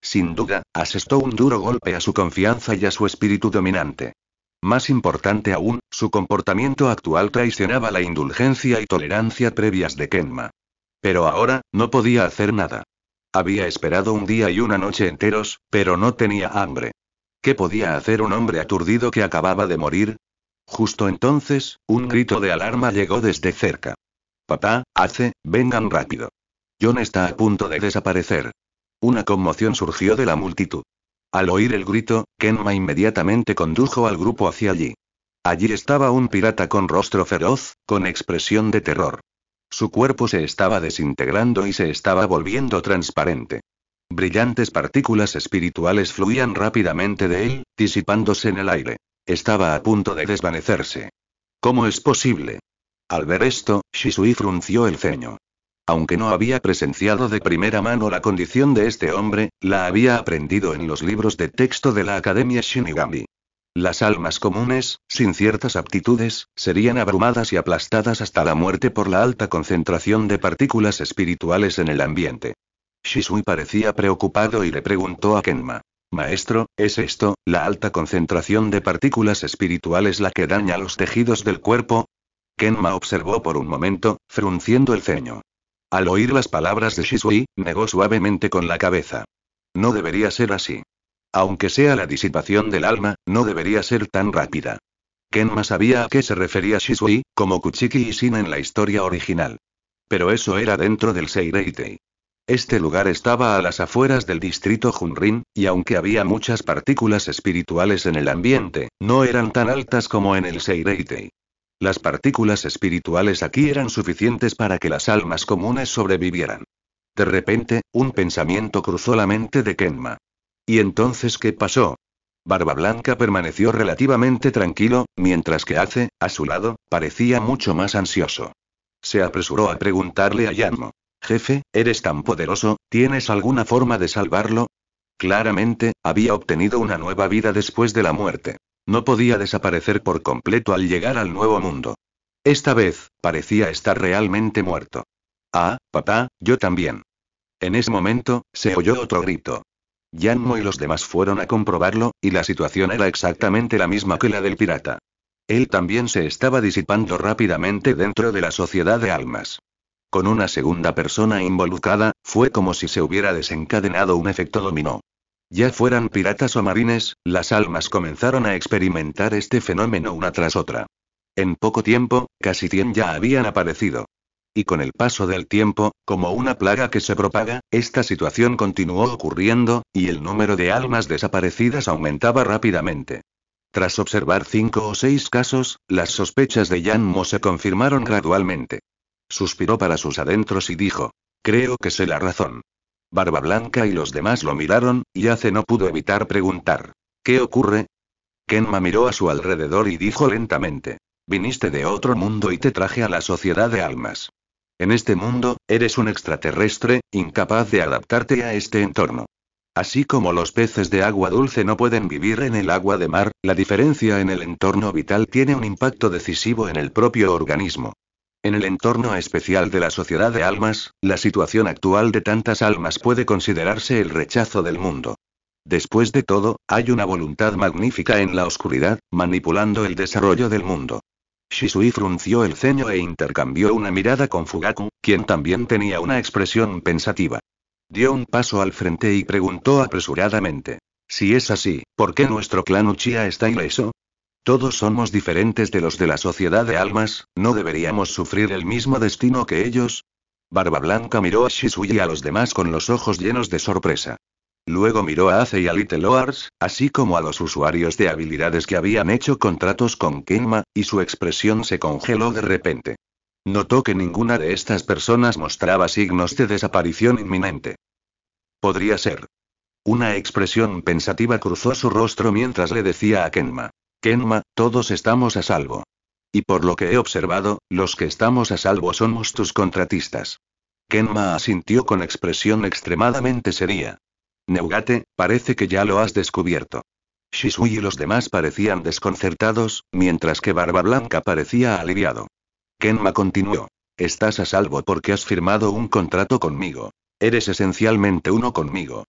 Sin duda, asestó un duro golpe a su confianza y a su espíritu dominante. Más importante aún, su comportamiento actual traicionaba la indulgencia y tolerancia previas de Kenma. Pero ahora, no podía hacer nada. Había esperado un día y una noche enteros, pero no tenía hambre. ¿Qué podía hacer un hombre aturdido que acababa de morir? Justo entonces, un grito de alarma llegó desde cerca. Papá, vengan rápido. John está a punto de desaparecer. Una conmoción surgió de la multitud. Al oír el grito, Kenma inmediatamente condujo al grupo hacia allí. Allí estaba un pirata con rostro feroz, con expresión de terror. Su cuerpo se estaba desintegrando y se estaba volviendo transparente. Brillantes partículas espirituales fluían rápidamente de él, disipándose en el aire. Estaba a punto de desvanecerse. ¿Cómo es posible? Al ver esto, Shisui frunció el ceño. Aunque no había presenciado de primera mano la condición de este hombre, la había aprendido en los libros de texto de la Academia Shinigami. Las almas comunes, sin ciertas aptitudes, serían abrumadas y aplastadas hasta la muerte por la alta concentración de partículas espirituales en el ambiente. Shisui parecía preocupado y le preguntó a Kenma. Maestro, ¿es esto, la alta concentración de partículas espirituales la que daña los tejidos del cuerpo? Kenma observó por un momento, frunciendo el ceño. Al oír las palabras de Shisui, negó suavemente con la cabeza. No debería ser así. Aunque sea la disipación del alma, no debería ser tan rápida. Kenma sabía a qué se refería Shisui, como Kuchiki y Shin en la historia original. Pero eso era dentro del Seireitei. Este lugar estaba a las afueras del distrito Junrin, y aunque había muchas partículas espirituales en el ambiente, no eran tan altas como en el Seireitei. Las partículas espirituales aquí eran suficientes para que las almas comunes sobrevivieran. De repente, un pensamiento cruzó la mente de Kenma. ¿Y entonces qué pasó? Barba Blanca permaneció relativamente tranquilo, mientras que Ace, a su lado, parecía mucho más ansioso. Se apresuró a preguntarle a Yanmo. Jefe, ¿eres tan poderoso? ¿Tienes alguna forma de salvarlo? Claramente, había obtenido una nueva vida después de la muerte. No podía desaparecer por completo al llegar al nuevo mundo. Esta vez, parecía estar realmente muerto. Ah, papá, yo también. En ese momento, se oyó otro grito. Yanmo y los demás fueron a comprobarlo, y la situación era exactamente la misma que la del pirata. Él también se estaba disipando rápidamente dentro de la sociedad de almas. Con una segunda persona involucrada, fue como si se hubiera desencadenado un efecto dominó. Ya fueran piratas o marines, las almas comenzaron a experimentar este fenómeno una tras otra. En poco tiempo, casi 100 ya habían aparecido. Y con el paso del tiempo, como una plaga que se propaga, esta situación continuó ocurriendo, y el número de almas desaparecidas aumentaba rápidamente. Tras observar 5 o 6 casos, las sospechas de Yanmo se confirmaron gradualmente. Suspiró para sus adentros y dijo: creo que sé la razón. Barba Blanca y los demás lo miraron, y Ace no pudo evitar preguntar: ¿qué ocurre? Kenma miró a su alrededor y dijo lentamente: viniste de otro mundo y te traje a la sociedad de almas. En este mundo, eres un extraterrestre, incapaz de adaptarte a este entorno. Así como los peces de agua dulce no pueden vivir en el agua de mar, la diferencia en el entorno vital tiene un impacto decisivo en el propio organismo. En el entorno especial de la sociedad de almas, la situación actual de tantas almas puede considerarse el rechazo del mundo. Después de todo, hay una voluntad magnífica en la oscuridad, manipulando el desarrollo del mundo. Shisui frunció el ceño e intercambió una mirada con Fugaku, quien también tenía una expresión pensativa. Dio un paso al frente y preguntó apresuradamente: si es así, ¿por qué nuestro clan Uchiha está ileso? Todos somos diferentes de los de la sociedad de almas, ¿no deberíamos sufrir el mismo destino que ellos? Barba Blanca miró a Shisui y a los demás con los ojos llenos de sorpresa. Luego miró a Ace y a Little Oars, así como a los usuarios de habilidades que habían hecho contratos con Kenma, y su expresión se congeló de repente. Notó que ninguna de estas personas mostraba signos de desaparición inminente. Podría ser. Una expresión pensativa cruzó su rostro mientras le decía a Kenma: Kenma, todos estamos a salvo. Y por lo que he observado, los que estamos a salvo somos tus contratistas. Kenma asintió con expresión extremadamente seria. Neugate, parece que ya lo has descubierto. Shisui y los demás parecían desconcertados, mientras que Barba Blanca parecía aliviado. Kenma continuó: Estás a salvo porque has firmado un contrato conmigo. Eres esencialmente uno conmigo.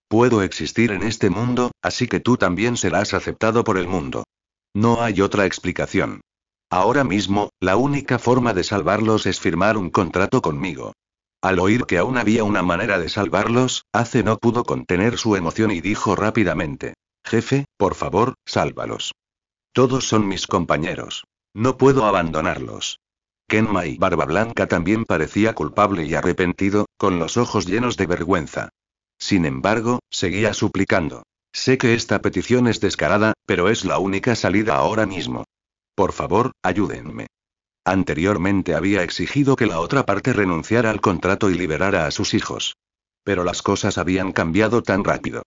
Puedo existir en este mundo, así que tú también serás aceptado por el mundo. No hay otra explicación. Ahora mismo, la única forma de salvarlos es firmar un contrato conmigo. Al oír que aún había una manera de salvarlos, Ace no pudo contener su emoción y dijo rápidamente: Jefe, por favor, sálvalos. Todos son mis compañeros. No puedo abandonarlos. Kenma y Barba Blanca también parecía culpable y arrepentido, con los ojos llenos de vergüenza. Sin embargo, seguía suplicando. Sé que esta petición es descarada, pero es la única salida ahora mismo. Por favor, ayúdenme. Anteriormente había exigido que la otra parte renunciara al contrato y liberara a sus hijos. Pero las cosas habían cambiado tan rápido.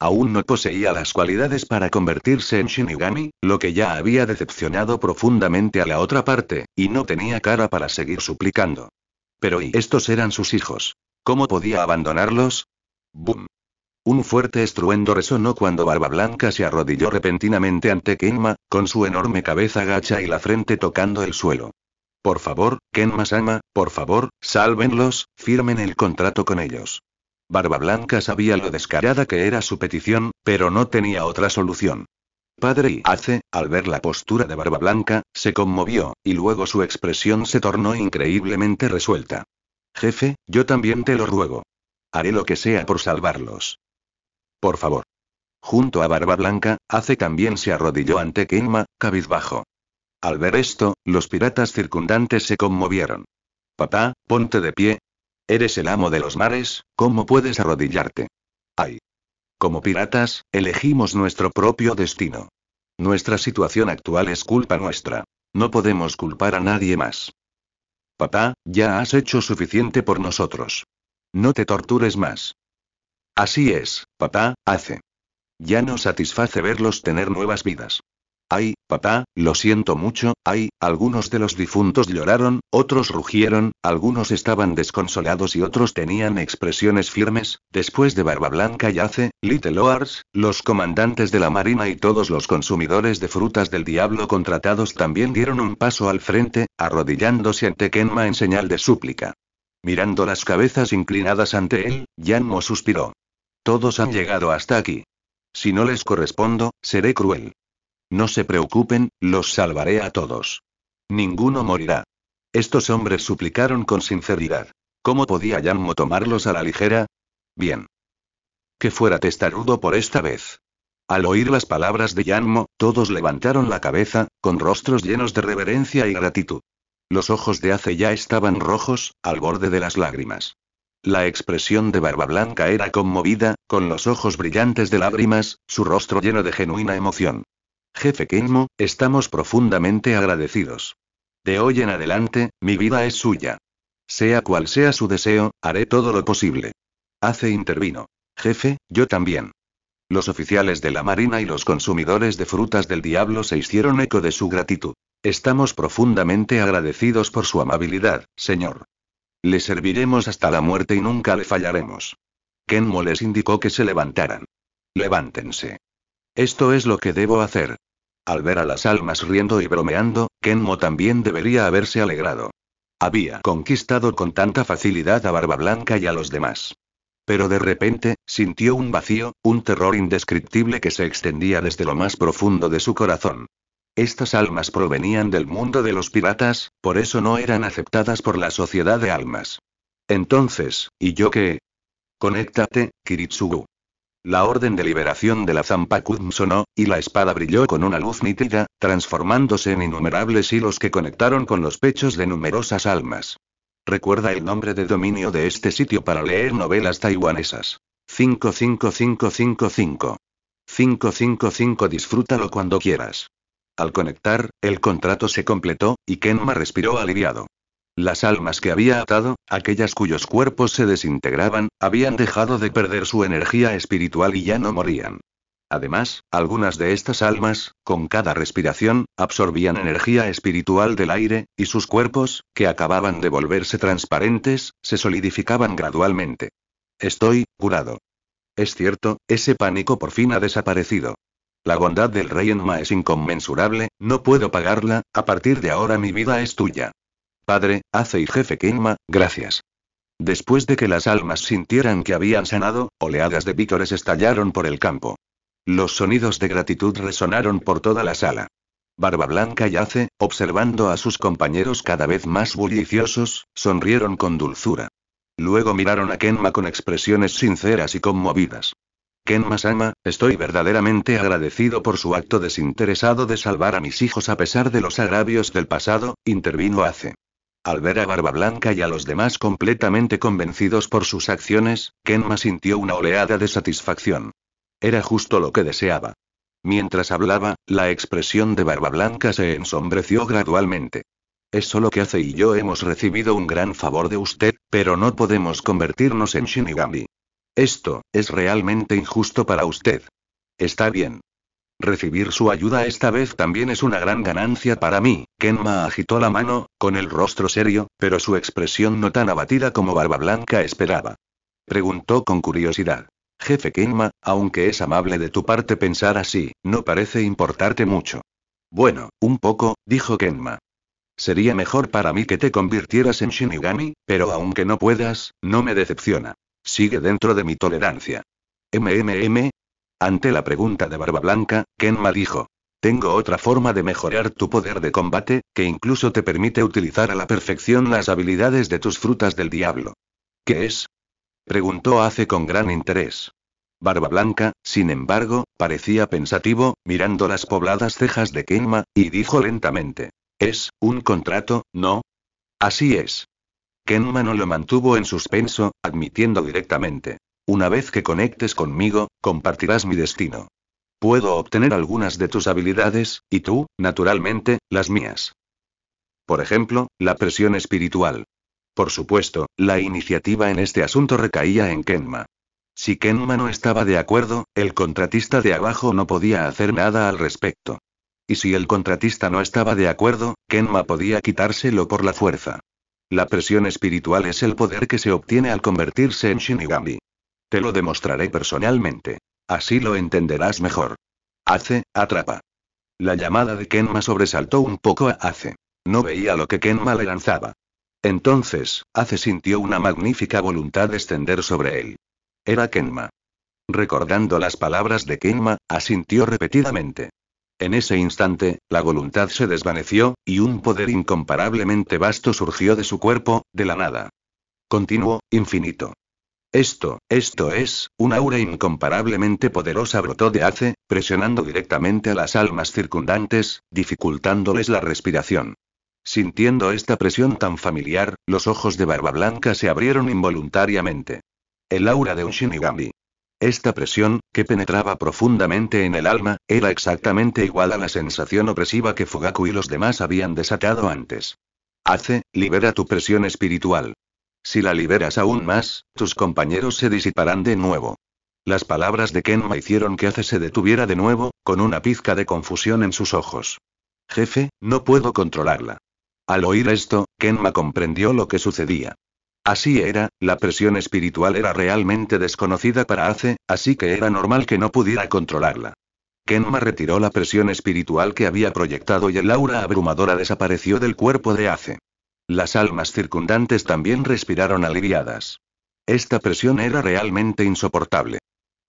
Aún no poseía las cualidades para convertirse en Shinigami, lo que ya había decepcionado profundamente a la otra parte, y no tenía cara para seguir suplicando. Pero ¿y estos eran sus hijos? ¿Cómo podía abandonarlos? ¡Bum! Un fuerte estruendo resonó cuando Barba Blanca se arrodilló repentinamente ante Kenma, con su enorme cabeza gacha y la frente tocando el suelo. Por favor, Kenma-sama, por favor, sálvenlos, firmen el contrato con ellos. Barba Blanca sabía lo descarada que era su petición, pero no tenía otra solución. Padre y Ace, al ver la postura de Barba Blanca, se conmovió, y luego su expresión se tornó increíblemente resuelta. Jefe, yo también te lo ruego. Haré lo que sea por salvarlos. Por favor. Junto a Barba Blanca, Ace también se arrodilló ante Kenma, cabizbajo. Al ver esto, los piratas circundantes se conmovieron. Papá, ponte de pie. Eres el amo de los mares, ¿cómo puedes arrodillarte? Ay. Como piratas, elegimos nuestro propio destino. Nuestra situación actual es culpa nuestra. No podemos culpar a nadie más. Papá, ya has hecho suficiente por nosotros. No te tortures más. Así es, papá, Ace. Ya nos satisface verlos tener nuevas vidas. Ay, papá, lo siento mucho. Ay, algunos de los difuntos lloraron, otros rugieron, algunos estaban desconsolados y otros tenían expresiones firmes. Después de Barba Blanca y Ace, Little Lords, los comandantes de la marina y todos los consumidores de frutas del diablo contratados también dieron un paso al frente, arrodillándose ante Kenma en señal de súplica. Mirando las cabezas inclinadas ante él, Yanmo suspiró. Todos han llegado hasta aquí. Si no les correspondo, seré cruel. No se preocupen, los salvaré a todos. Ninguno morirá. Estos hombres suplicaron con sinceridad. ¿Cómo podía Yanmo tomarlos a la ligera? Bien. Que fuera testarudo por esta vez. Al oír las palabras de Yanmo, todos levantaron la cabeza, con rostros llenos de reverencia y gratitud. Los ojos de Ace ya estaban rojos, al borde de las lágrimas. La expresión de Barba Blanca era conmovida, con los ojos brillantes de lágrimas, su rostro lleno de genuina emoción. Jefe Kenmo, estamos profundamente agradecidos. De hoy en adelante, mi vida es suya. Sea cual sea su deseo, haré todo lo posible. Ace intervino. Jefe, yo también. Los oficiales de la marina y los consumidores de frutas del diablo se hicieron eco de su gratitud. Estamos profundamente agradecidos por su amabilidad, señor. Le serviremos hasta la muerte y nunca le fallaremos. Kenmo les indicó que se levantaran. Levántense. Esto es lo que debo hacer. Al ver a las almas riendo y bromeando, Kenmo también debería haberse alegrado. Había conquistado con tanta facilidad a Barba Blanca y a los demás. Pero de repente, sintió un vacío, un terror indescriptible que se extendía desde lo más profundo de su corazón. Estas almas provenían del mundo de los piratas, por eso no eran aceptadas por la sociedad de almas. Entonces, ¿y yo qué? Conéctate, Kiritsugu. La orden de liberación de la Zanpakuun sonó, y la espada brilló con una luz nítida, transformándose en innumerables hilos que conectaron con los pechos de numerosas almas. Recuerda el nombre de dominio de este sitio para leer novelas taiwanesas. 55555. 555 Disfrútalo cuando quieras. Al conectar, el contrato se completó, y Kenma respiró aliviado. Las almas que había atado, aquellas cuyos cuerpos se desintegraban, habían dejado de perder su energía espiritual y ya no morían. Además, algunas de estas almas, con cada respiración, absorbían energía espiritual del aire, y sus cuerpos, que acababan de volverse transparentes, se solidificaban gradualmente. Estoy curado. Es cierto, ese pánico por fin ha desaparecido. La bondad del rey Enma es inconmensurable, no puedo pagarla, a partir de ahora mi vida es tuya. padre, Ace y jefe Kenma, gracias. Después de que las almas sintieran que habían sanado, oleadas de vítores estallaron por el campo. Los sonidos de gratitud resonaron por toda la sala. Barba Blanca y Ace, observando a sus compañeros cada vez más bulliciosos, sonrieron con dulzura. Luego miraron a Kenma con expresiones sinceras y conmovidas. Kenma-sama, estoy verdaderamente agradecido por su acto desinteresado de salvar a mis hijos a pesar de los agravios del pasado, intervino Ace. Al ver a Barba Blanca y a los demás completamente convencidos por sus acciones, Kenma sintió una oleada de satisfacción. Era justo lo que deseaba. Mientras hablaba, la expresión de Barba Blanca se ensombreció gradualmente. Es solo que Ace y yo hemos recibido un gran favor de usted, pero no podemos convertirnos en Shinigami. Esto, es realmente injusto para usted. Está bien. Recibir su ayuda esta vez también es una gran ganancia para mí. Kenma agitó la mano, con el rostro serio, pero su expresión no tan abatida como Barba Blanca esperaba. Preguntó con curiosidad. Jefe Kenma, aunque es amable de tu parte pensar así, no parece importarte mucho. Bueno, un poco, dijo Kenma. Sería mejor para mí que te convirtieras en Shinigami, pero aunque no puedas, no me decepciona. Sigue dentro de mi tolerancia. Ante la pregunta de Barba Blanca, Kenma dijo. Tengo otra forma de mejorar tu poder de combate, que incluso te permite utilizar a la perfección las habilidades de tus frutas del diablo. ¿Qué es? Preguntó Ace con gran interés. Barba Blanca, sin embargo, parecía pensativo, mirando las pobladas cejas de Kenma, y dijo lentamente. Es un contrato, ¿no? Así es. Kenma no lo mantuvo en suspenso, admitiendo directamente. Una vez que conectes conmigo, compartirás mi destino. Puedo obtener algunas de tus habilidades, y tú, naturalmente, las mías. Por ejemplo, la presión espiritual. Por supuesto, la iniciativa en este asunto recaía en Kenma. Si Kenma no estaba de acuerdo, el contratista de abajo no podía hacer nada al respecto. Y si el contratista no estaba de acuerdo, Kenma podía quitárselo por la fuerza. La presión espiritual es el poder que se obtiene al convertirse en Shinigami. Te lo demostraré personalmente. Así lo entenderás mejor. Ace, atrapa. La llamada de Kenma sobresaltó un poco a Ace. No veía lo que Kenma le lanzaba. Entonces, Ace sintió una magnífica voluntad descender sobre él. Era Kenma. Recordando las palabras de Kenma, asintió repetidamente. En ese instante, la voluntad se desvaneció, y un poder incomparablemente vasto surgió de su cuerpo, de la nada. Continuo, infinito. Esto es, un aura incomparablemente poderosa brotó de Ace, presionando directamente a las almas circundantes, dificultándoles la respiración. Sintiendo esta presión tan familiar, los ojos de Barba Blanca se abrieron involuntariamente. El aura de un Shinigami. Esta presión, que penetraba profundamente en el alma, era exactamente igual a la sensación opresiva que Fugaku y los demás habían desatado antes. Ace, libera tu presión espiritual. Si la liberas aún más, tus compañeros se disiparán de nuevo. Las palabras de Kenma hicieron que Ace se detuviera de nuevo, con una pizca de confusión en sus ojos. Jefe, no puedo controlarla. Al oír esto, Kenma comprendió lo que sucedía. Así era, la presión espiritual era realmente desconocida para Ace, así que era normal que no pudiera controlarla. Kenma retiró la presión espiritual que había proyectado y el aura abrumadora desapareció del cuerpo de Ace. Las almas circundantes también respiraron aliviadas. Esta presión era realmente insoportable.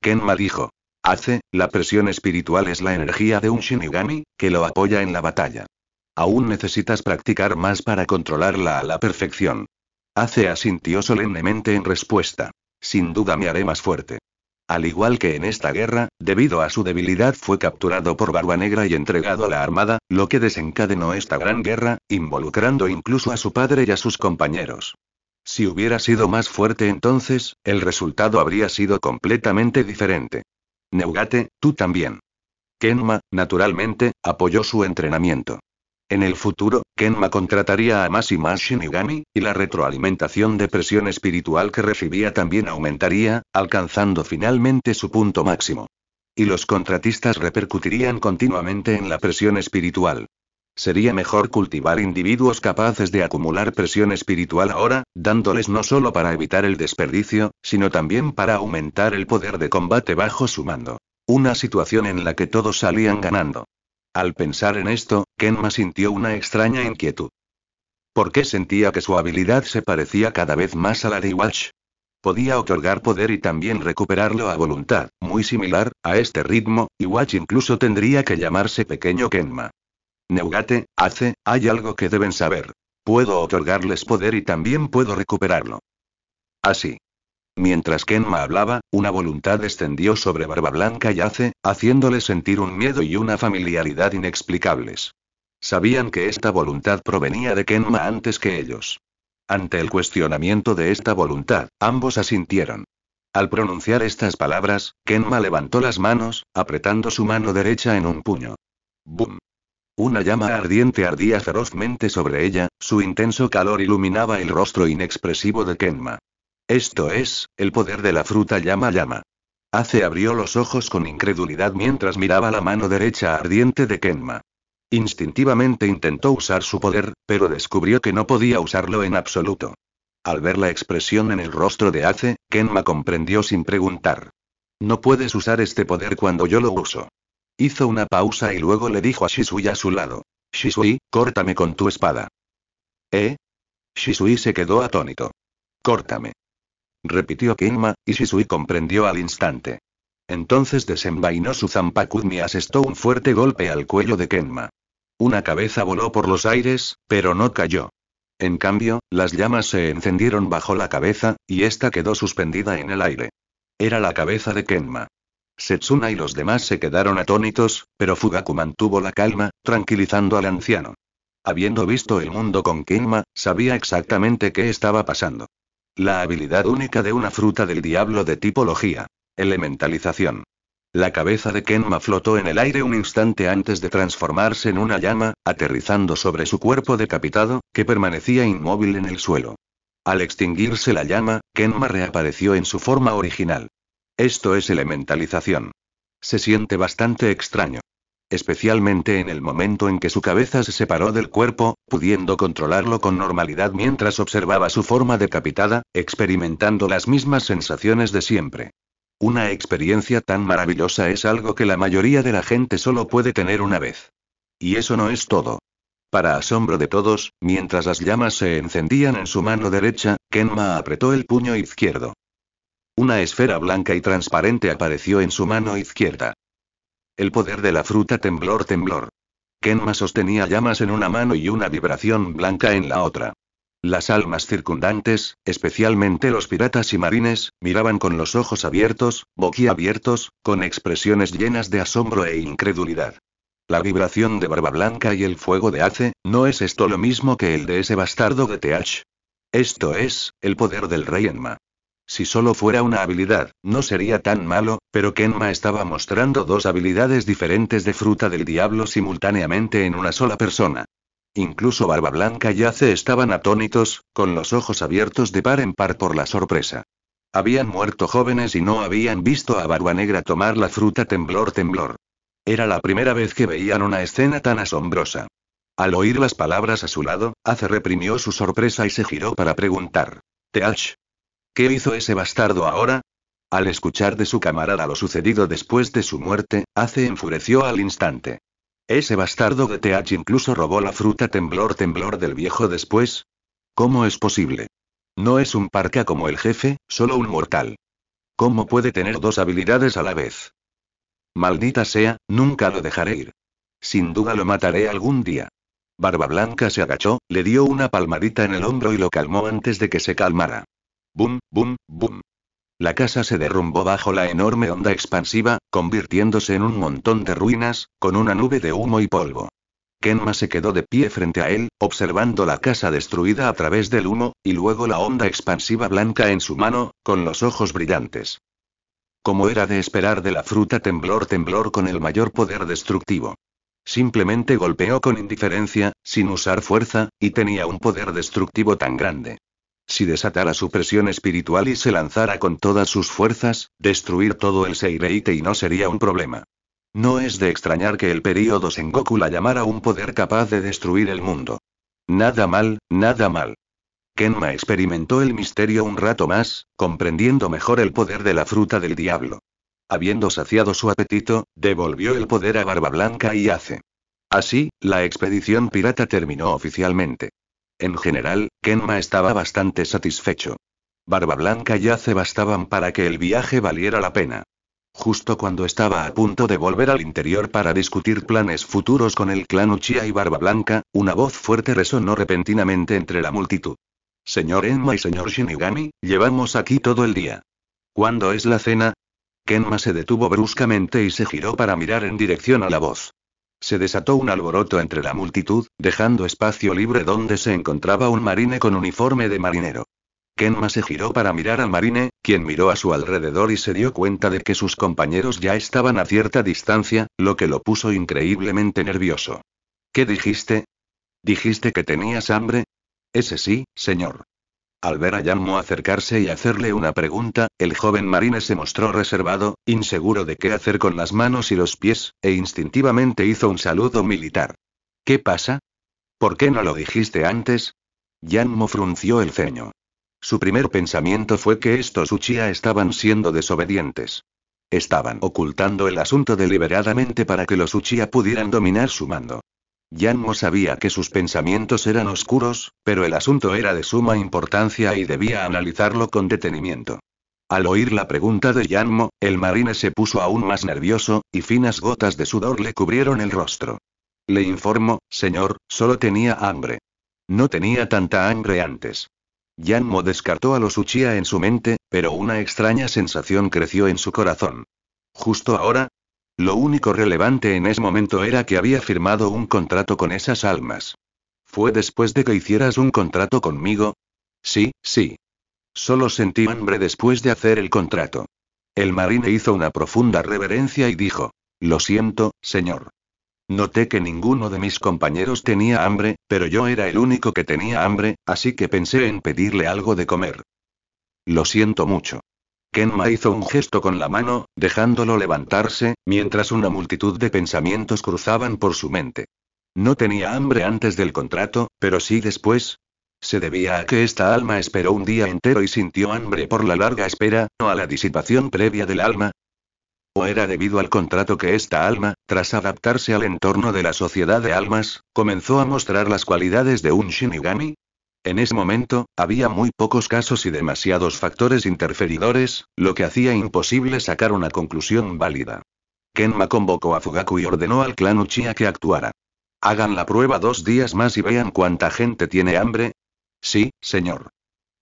Kenma dijo. Ace, la presión espiritual es la energía de un Shinigami, que lo apoya en la batalla. Aún necesitas practicar más para controlarla a la perfección. Ace asintió solemnemente en respuesta. Sin duda me haré más fuerte. Al igual que en esta guerra, debido a su debilidad fue capturado por Barba Negra y entregado a la armada, lo que desencadenó esta gran guerra, involucrando incluso a su padre y a sus compañeros. Si hubiera sido más fuerte entonces, el resultado habría sido completamente diferente. Neugate, tú también. Kenma, naturalmente, apoyó su entrenamiento. En el futuro, Kenma contrataría a más y más Shinigami, y la retroalimentación de presión espiritual que recibía también aumentaría, alcanzando finalmente su punto máximo. Y los contratistas repercutirían continuamente en la presión espiritual. Sería mejor cultivar individuos capaces de acumular presión espiritual ahora, dándoles no solo para evitar el desperdicio, sino también para aumentar el poder de combate bajo su mando. Una situación en la que todos salían ganando. Al pensar en esto, Kenma sintió una extraña inquietud. Porque sentía que su habilidad se parecía cada vez más a la de Iwatch. Podía otorgar poder y también recuperarlo a voluntad, muy similar. A este ritmo, Iwatch incluso tendría que llamarse Pequeño Kenma. Neugate, hay algo que deben saber. Puedo otorgarles poder y también puedo recuperarlo. Así. Mientras Kenma hablaba, una voluntad descendió sobre Barba Blanca y Ace, haciéndole sentir un miedo y una familiaridad inexplicables. Sabían que esta voluntad provenía de Kenma antes que ellos. Ante el cuestionamiento de esta voluntad, ambos asintieron. Al pronunciar estas palabras, Kenma levantó las manos, apretando su mano derecha en un puño. ¡Bum! Una llama ardiente ardía ferozmente sobre ella, su intenso calor iluminaba el rostro inexpresivo de Kenma. Esto es, el poder de la fruta llama llama. Ace abrió los ojos con incredulidad mientras miraba la mano derecha ardiente de Kenma. Instintivamente intentó usar su poder, pero descubrió que no podía usarlo en absoluto. Al ver la expresión en el rostro de Ace, Kenma comprendió sin preguntar. No puedes usar este poder cuando yo lo uso. Hizo una pausa y luego le dijo a Shisui a su lado. Shisui, córtame con tu espada. ¿Eh? Shisui se quedó atónito. Córtame. Repitió Kenma, y Shisui comprendió al instante. Entonces desenvainó su Zanpakuun y asestó un fuerte golpe al cuello de Kenma. Una cabeza voló por los aires, pero no cayó. En cambio, las llamas se encendieron bajo la cabeza, y ésta quedó suspendida en el aire. Era la cabeza de Kenma. Setsuna y los demás se quedaron atónitos, pero Fugaku mantuvo la calma, tranquilizando al anciano. Habiendo visto el mundo con Kenma, sabía exactamente qué estaba pasando. La habilidad única de una fruta del diablo de tipología. Elementalización. La cabeza de Kenma flotó en el aire un instante antes de transformarse en una llama, aterrizando sobre su cuerpo decapitado, que permanecía inmóvil en el suelo. Al extinguirse la llama, Kenma reapareció en su forma original. Esto es elementalización. Se siente bastante extraño. Especialmente en el momento en que su cabeza se separó del cuerpo, pudiendo controlarlo con normalidad mientras observaba su forma decapitada, experimentando las mismas sensaciones de siempre. Una experiencia tan maravillosa es algo que la mayoría de la gente solo puede tener una vez. Y eso no es todo. Para asombro de todos, mientras las llamas se encendían en su mano derecha, Kenma apretó el puño izquierdo. Una esfera blanca y transparente apareció en su mano izquierda. El poder de la fruta temblor. Kenma sostenía llamas en una mano y una vibración blanca en la otra. Las almas circundantes, especialmente los piratas y marines, miraban con los ojos abiertos, boquiabiertos, con expresiones llenas de asombro e incredulidad. La vibración de Barba Blanca y el fuego de Ace, ¿no es esto lo mismo que el de ese bastardo de Teach? Esto es, el poder del rey Enma. Si solo fuera una habilidad, no sería tan malo, pero Kenma estaba mostrando dos habilidades diferentes de fruta del diablo simultáneamente en una sola persona. Incluso Barba Blanca y Ace estaban atónitos, con los ojos abiertos de par en par por la sorpresa. Habían muerto jóvenes y no habían visto a Barba Negra tomar la fruta temblor. Era la primera vez que veían una escena tan asombrosa. Al oír las palabras a su lado, Ace reprimió su sorpresa y se giró para preguntar. Teach. ¿Qué hizo ese bastardo ahora? Al escuchar de su camarada lo sucedido después de su muerte, Ace enfureció al instante. ¿Ese bastardo de Teach incluso robó la fruta temblor del viejo después? ¿Cómo es posible? No es un parca como el jefe, solo un mortal. ¿Cómo puede tener dos habilidades a la vez? Maldita sea, nunca lo dejaré ir. Sin duda lo mataré algún día. Barba Blanca se agachó, le dio una palmadita en el hombro y lo calmó antes de que se calmara. Bum, bum, bum. La casa se derrumbó bajo la enorme onda expansiva, convirtiéndose en un montón de ruinas, con una nube de humo y polvo. Kenma se quedó de pie frente a él, observando la casa destruida a través del humo, y luego la onda expansiva blanca en su mano, con los ojos brillantes. Como era de esperar de la fruta temblor con el mayor poder destructivo. Simplemente golpeó con indiferencia, sin usar fuerza, y tenía un poder destructivo tan grande. Si desatara su presión espiritual y se lanzara con todas sus fuerzas, destruir todo el Seireitei no sería un problema. No es de extrañar que el período Sengoku la llamara un poder capaz de destruir el mundo. Nada mal, nada mal. Kenma experimentó el misterio un rato más, comprendiendo mejor el poder de la fruta del diablo. Habiendo saciado su apetito, devolvió el poder a Barba Blanca y Ace. Así, la expedición pirata terminó oficialmente. En general, Kenma estaba bastante satisfecho. Barba Blanca y Ace bastaban para que el viaje valiera la pena. Justo cuando estaba a punto de volver al interior para discutir planes futuros con el clan Uchiha y Barba Blanca, una voz fuerte resonó repentinamente entre la multitud. Señor Enma y señor Shinigami, llevamos aquí todo el día. ¿Cuándo es la cena? Kenma se detuvo bruscamente y se giró para mirar en dirección a la voz. Se desató un alboroto entre la multitud, dejando espacio libre donde se encontraba un marine con uniforme de marinero. Kenma se giró para mirar al marine, quien miró a su alrededor y se dio cuenta de que sus compañeros ya estaban a cierta distancia, lo que lo puso increíblemente nervioso. ¿Qué dijiste? ¿Dijiste que tenías hambre? Ese sí, señor. Al ver a Yanmo acercarse y hacerle una pregunta, el joven marine se mostró reservado, inseguro de qué hacer con las manos y los pies, e instintivamente hizo un saludo militar. ¿Qué pasa? ¿Por qué no lo dijiste antes? Yanmo frunció el ceño. Su primer pensamiento fue que estos Uchiha estaban siendo desobedientes. Estaban ocultando el asunto deliberadamente para que los Uchiha pudieran dominar su mando. Yanmo sabía que sus pensamientos eran oscuros, pero el asunto era de suma importancia y debía analizarlo con detenimiento. Al oír la pregunta de Yanmo, el marine se puso aún más nervioso, y finas gotas de sudor le cubrieron el rostro. Le informo, señor, solo tenía hambre. No tenía tanta hambre antes. Yanmo descartó a los Uchiha en su mente, pero una extraña sensación creció en su corazón. ¿Justo ahora? Lo único relevante en ese momento era que había firmado un contrato con esas almas. ¿Fue después de que hicieras un contrato conmigo? Sí, sí. Solo sentí hambre después de hacer el contrato. El marine hizo una profunda reverencia y dijo: Lo siento, señor. Noté que ninguno de mis compañeros tenía hambre, pero yo era el único que tenía hambre, así que pensé en pedirle algo de comer. Lo siento mucho. Kenma hizo un gesto con la mano, dejándolo levantarse, mientras una multitud de pensamientos cruzaban por su mente. No tenía hambre antes del contrato, pero sí después. ¿Se debía a que esta alma esperó un día entero y sintió hambre por la larga espera, o a la disipación previa del alma? ¿O era debido al contrato que esta alma, tras adaptarse al entorno de la sociedad de almas, comenzó a mostrar las cualidades de un Shinigami? En ese momento, había muy pocos casos y demasiados factores interferidores, lo que hacía imposible sacar una conclusión válida. Kenma convocó a Fugaku y ordenó al clan Uchiha que actuara. Hagan la prueba 2 días más y vean cuánta gente tiene hambre. Sí, señor.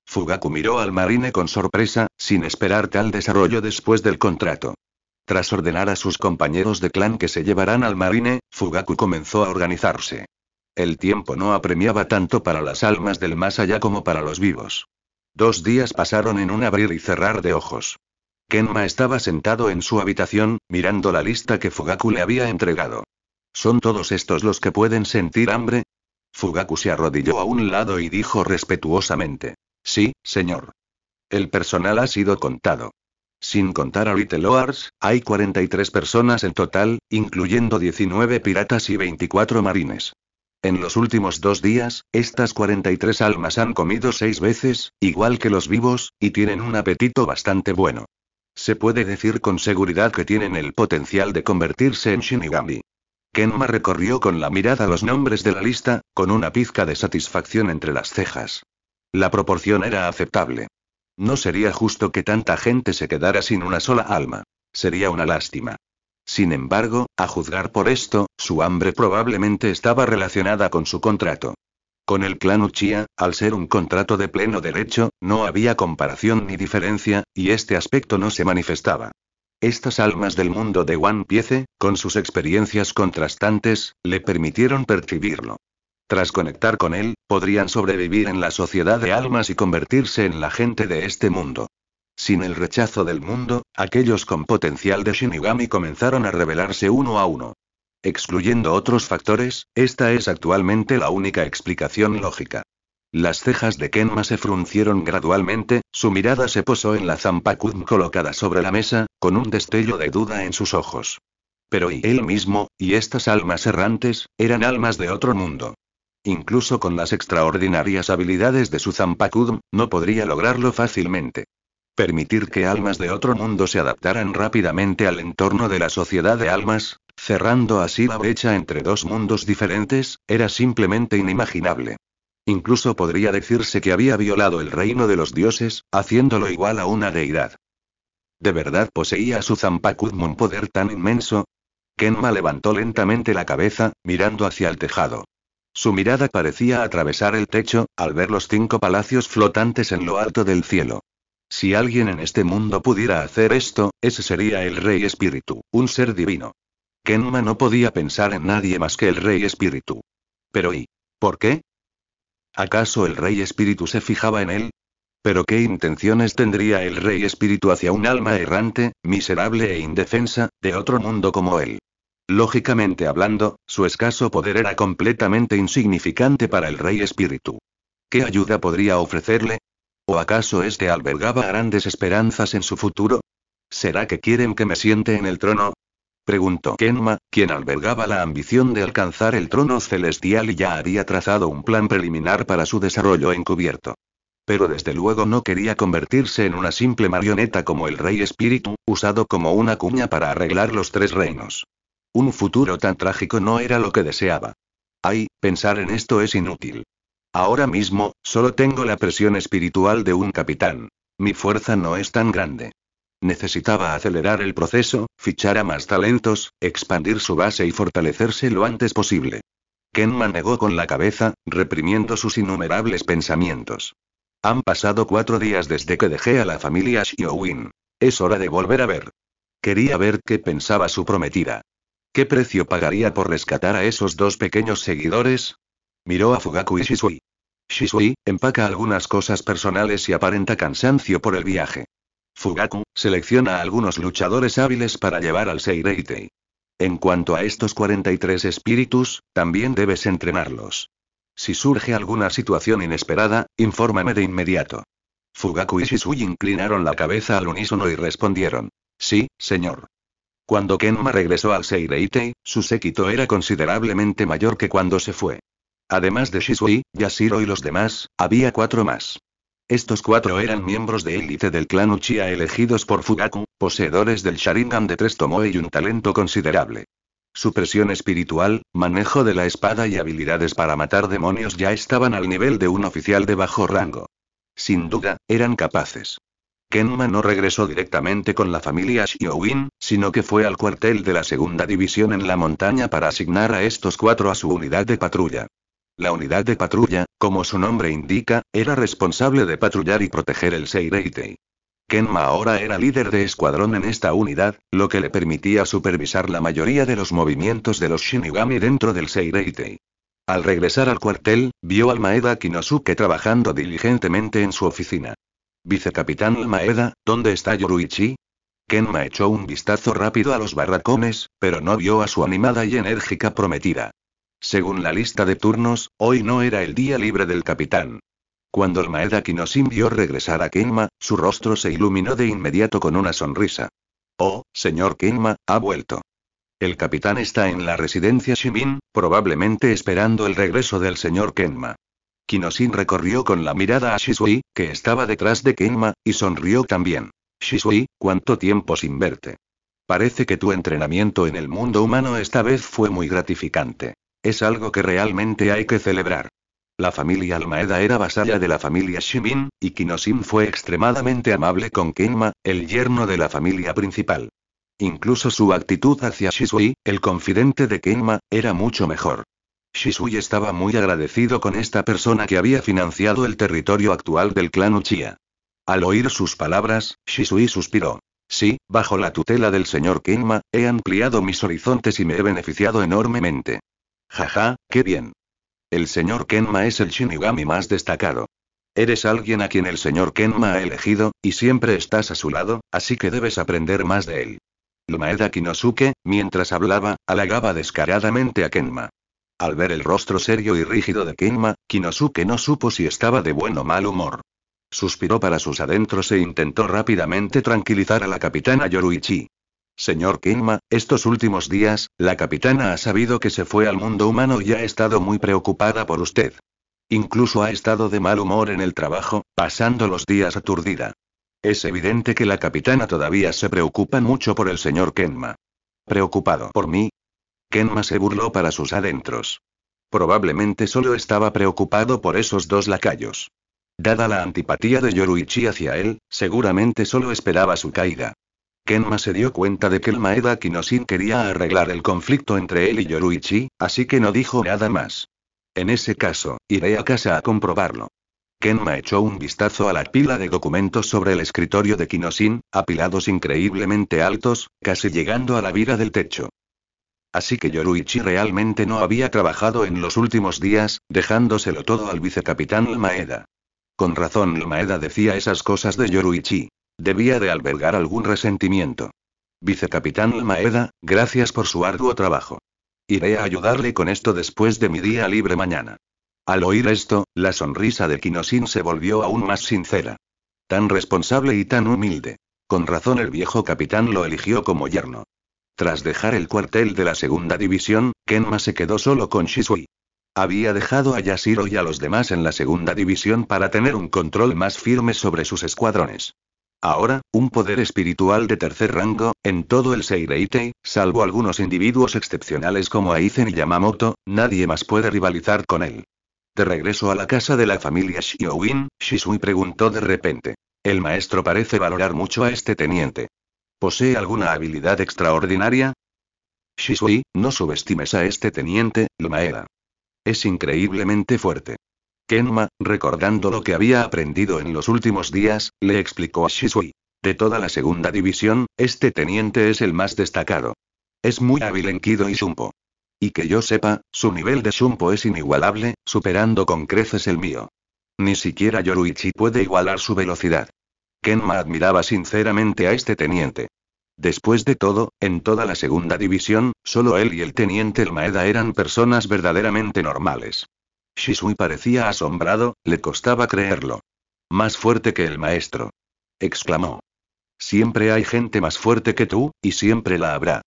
Fugaku miró al marine con sorpresa, sin esperar tal desarrollo después del contrato. Tras ordenar a sus compañeros de clan que se llevaran al marine, Fugaku comenzó a organizarse. El tiempo no apremiaba tanto para las almas del más allá como para los vivos. 2 días pasaron en un abrir y cerrar de ojos. Kenma estaba sentado en su habitación, mirando la lista que Fugaku le había entregado. ¿Son todos estos los que pueden sentir hambre? Fugaku se arrodilló a un lado y dijo respetuosamente: Sí, señor. El personal ha sido contado. Sin contar a Little Lords, hay 43 personas en total, incluyendo 19 piratas y 24 marines. En los últimos 2 días, estas 43 almas han comido 6 veces, igual que los vivos, y tienen un apetito bastante bueno. Se puede decir con seguridad que tienen el potencial de convertirse en Shinigami. Kenma recorrió con la mirada los nombres de la lista, con una pizca de satisfacción entre las cejas. La proporción era aceptable. No sería justo que tanta gente se quedara sin una sola alma. Sería una lástima. Sin embargo, a juzgar por esto, su hambre probablemente estaba relacionada con su contrato. Con el clan Uchiha, al ser un contrato de pleno derecho, no había comparación ni diferencia, y este aspecto no se manifestaba. Estas almas del mundo de One Piece, con sus experiencias contrastantes, le permitieron percibirlo. Tras conectar con él, podrían sobrevivir en la sociedad de almas y convertirse en la gente de este mundo. Sin el rechazo del mundo, aquellos con potencial de Shinigami comenzaron a revelarse uno a uno. Excluyendo otros factores, esta es actualmente la única explicación lógica. Las cejas de Kenma se fruncieron gradualmente, su mirada se posó en la Zanpakuh colocada sobre la mesa, con un destello de duda en sus ojos. Pero y él mismo, y estas almas errantes, eran almas de otro mundo. Incluso con las extraordinarias habilidades de su Zanpakuh, no podría lograrlo fácilmente. Permitir que almas de otro mundo se adaptaran rápidamente al entorno de la sociedad de almas, cerrando así la brecha entre 2 mundos diferentes, era simplemente inimaginable. Incluso podría decirse que había violado el reino de los dioses, haciéndolo igual a una deidad. ¿De verdad poseía su Zanpakuthmu un poder tan inmenso? Kenma levantó lentamente la cabeza, mirando hacia el tejado. Su mirada parecía atravesar el techo, al ver los 5 palacios flotantes en lo alto del cielo. Si alguien en este mundo pudiera hacer esto, ese sería el Rey Espíritu, un ser divino. Kenma no podía pensar en nadie más que el Rey Espíritu. Pero ¿y por qué? ¿Acaso el Rey Espíritu se fijaba en él? ¿Pero qué intenciones tendría el Rey Espíritu hacia un alma errante, miserable e indefensa, de otro mundo como él? Lógicamente hablando, su escaso poder era completamente insignificante para el Rey Espíritu. ¿Qué ayuda podría ofrecerle? ¿O acaso este albergaba grandes esperanzas en su futuro? ¿Será que quieren que me siente en el trono? Preguntó Kenma, quien albergaba la ambición de alcanzar el trono celestial y ya había trazado un plan preliminar para su desarrollo encubierto. Pero desde luego no quería convertirse en una simple marioneta como el Rey Espíritu, usado como una cuña para arreglar los 3 reinos. Un futuro tan trágico no era lo que deseaba. Ay, pensar en esto es inútil. Ahora mismo, solo tengo la presión espiritual de un capitán. Mi fuerza no es tan grande. Necesitaba acelerar el proceso, fichar a más talentos, expandir su base y fortalecerse lo antes posible. Kenma negó con la cabeza, reprimiendo sus innumerables pensamientos. Han pasado 4 días desde que dejé a la familia Xiaowin. Es hora de volver a ver. Quería ver qué pensaba su prometida. ¿Qué precio pagaría por rescatar a esos 2 pequeños seguidores? Miró a Fugaku y Shisui. Shisui, empaca algunas cosas personales y aparenta cansancio por el viaje. Fugaku, selecciona a algunos luchadores hábiles para llevar al Seireitei. En cuanto a estos 43 espíritus, también debes entrenarlos. Si surge alguna situación inesperada, infórmame de inmediato. Fugaku y Shisui inclinaron la cabeza al unísono y respondieron. Sí, señor. Cuando Kenma regresó al Seireitei, su séquito era considerablemente mayor que cuando se fue. Además de Shisui, Yashiro y los demás, había 4 más. Estos 4 eran miembros de élite del clan Uchiha elegidos por Fugaku, poseedores del Sharingan de 3 Tomoe y un talento considerable. Su presión espiritual, manejo de la espada y habilidades para matar demonios ya estaban al nivel de un oficial de bajo rango. Sin duda, eran capaces. Kenma no regresó directamente con la familia Xiaowin, sino que fue al cuartel de la segunda división en la montaña para asignar a estos 4 a su unidad de patrulla. La unidad de patrulla, como su nombre indica, era responsable de patrullar y proteger el Seireitei. Kenma ahora era líder de escuadrón en esta unidad, lo que le permitía supervisar la mayoría de los movimientos de los Shinigami dentro del Seireitei. Al regresar al cuartel, vio al Maeda Kinosuke trabajando diligentemente en su oficina. Vicecapitán Maeda, ¿dónde está Yoruichi? Kenma echó un vistazo rápido a los barracones, pero no vio a su animada y enérgica prometida. Según la lista de turnos, hoy no era el día libre del capitán. Cuando el Maeda Kinoshin vio regresar a Kenma, su rostro se iluminó de inmediato con una sonrisa. Oh, señor Kenma, ha vuelto. El capitán está en la residencia Shimin, probablemente esperando el regreso del señor Kenma. Kinoshin recorrió con la mirada a Shisui, que estaba detrás de Kenma, y sonrió también. Shisui, ¿cuánto tiempo sin verte? Parece que tu entrenamiento en el mundo humano esta vez fue muy gratificante. Es algo que realmente hay que celebrar. La familia Almaeda era vasalla de la familia Shimin, y Kinoshin fue extremadamente amable con Kenma, el yerno de la familia principal. Incluso su actitud hacia Shisui, el confidente de Kenma, era mucho mejor. Shisui estaba muy agradecido con esta persona que había financiado el territorio actual del clan Uchiha. Al oír sus palabras, Shisui suspiró. Sí, bajo la tutela del señor Kenma, he ampliado mis horizontes y me he beneficiado enormemente. Jaja, qué bien. El señor Kenma es el Shinigami más destacado. Eres alguien a quien el señor Kenma ha elegido, y siempre estás a su lado, así que debes aprender más de él. Maeda Kinosuke, mientras hablaba, halagaba descaradamente a Kenma. Al ver el rostro serio y rígido de Kenma, Kinosuke no supo si estaba de buen o mal humor. Suspiró para sus adentros e intentó rápidamente tranquilizar a la capitana Yoruichi. Señor Kenma, estos últimos días, la capitana ha sabido que se fue al mundo humano y ha estado muy preocupada por usted. Incluso ha estado de mal humor en el trabajo, pasando los días aturdida. Es evidente que la capitana todavía se preocupa mucho por el señor Kenma. ¿Preocupado por mí? Kenma se burló para sus adentros. Probablemente solo estaba preocupado por esos dos lacayos. Dada la antipatía de Yoruichi hacia él, seguramente solo esperaba su caída. Kenma se dio cuenta de que el Maeda Kinosin quería arreglar el conflicto entre él y Yoruichi, así que no dijo nada más. En ese caso, iré a casa a comprobarlo. Kenma echó un vistazo a la pila de documentos sobre el escritorio de Kinosin, apilados increíblemente altos, casi llegando a la vira del techo. Así que Yoruichi realmente no había trabajado en los últimos días, dejándoselo todo al vicecapitán Maeda. Con razón Maeda decía esas cosas de Yoruichi. Debía de albergar algún resentimiento. Vicecapitán Maeda, gracias por su arduo trabajo. Iré a ayudarle con esto después de mi día libre mañana. Al oír esto, la sonrisa de Kinosin se volvió aún más sincera. Tan responsable y tan humilde. Con razón el viejo capitán lo eligió como yerno. Tras dejar el cuartel de la segunda división, Kenma se quedó solo con Shisui. Había dejado a Yashiro y a los demás en la segunda división para tener un control más firme sobre sus escuadrones. Ahora, un poder espiritual de tercer rango, en todo el Seireitei, salvo algunos individuos excepcionales como Aizen y Yamamoto, nadie más puede rivalizar con él. De regreso a la casa de la familia Shiowin, Shisui preguntó de repente. El maestro parece valorar mucho a este teniente. ¿Posee alguna habilidad extraordinaria? Shisui, no subestimes a este teniente, Maeda. Es increíblemente fuerte. Kenma, recordando lo que había aprendido en los últimos días, le explicó a Shisui. De toda la segunda división, este teniente es el más destacado. Es muy hábil en Kido y Shunpo. Y que yo sepa, su nivel de Shunpo es inigualable, superando con creces el mío. Ni siquiera Yoruichi puede igualar su velocidad. Kenma admiraba sinceramente a este teniente. Después de todo, en toda la segunda división, solo él y el teniente Maeda eran personas verdaderamente normales. Shisui parecía asombrado, le costaba creerlo. Más fuerte que el maestro. Exclamó. Siempre hay gente más fuerte que tú, y siempre la habrá.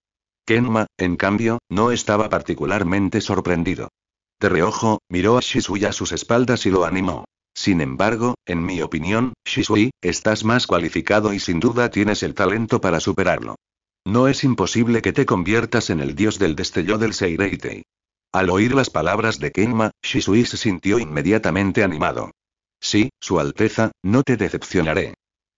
Kenma, en cambio, no estaba particularmente sorprendido. De reojo, miró a Shisui a sus espaldas y lo animó. Sin embargo, en mi opinión, Shisui, estás más cualificado y sin duda tienes el talento para superarlo. No es imposible que te conviertas en el dios del destello del Seireitei. Al oír las palabras de Kenma, Shisui se sintió inmediatamente animado. Sí, Su Alteza, no te decepcionaré.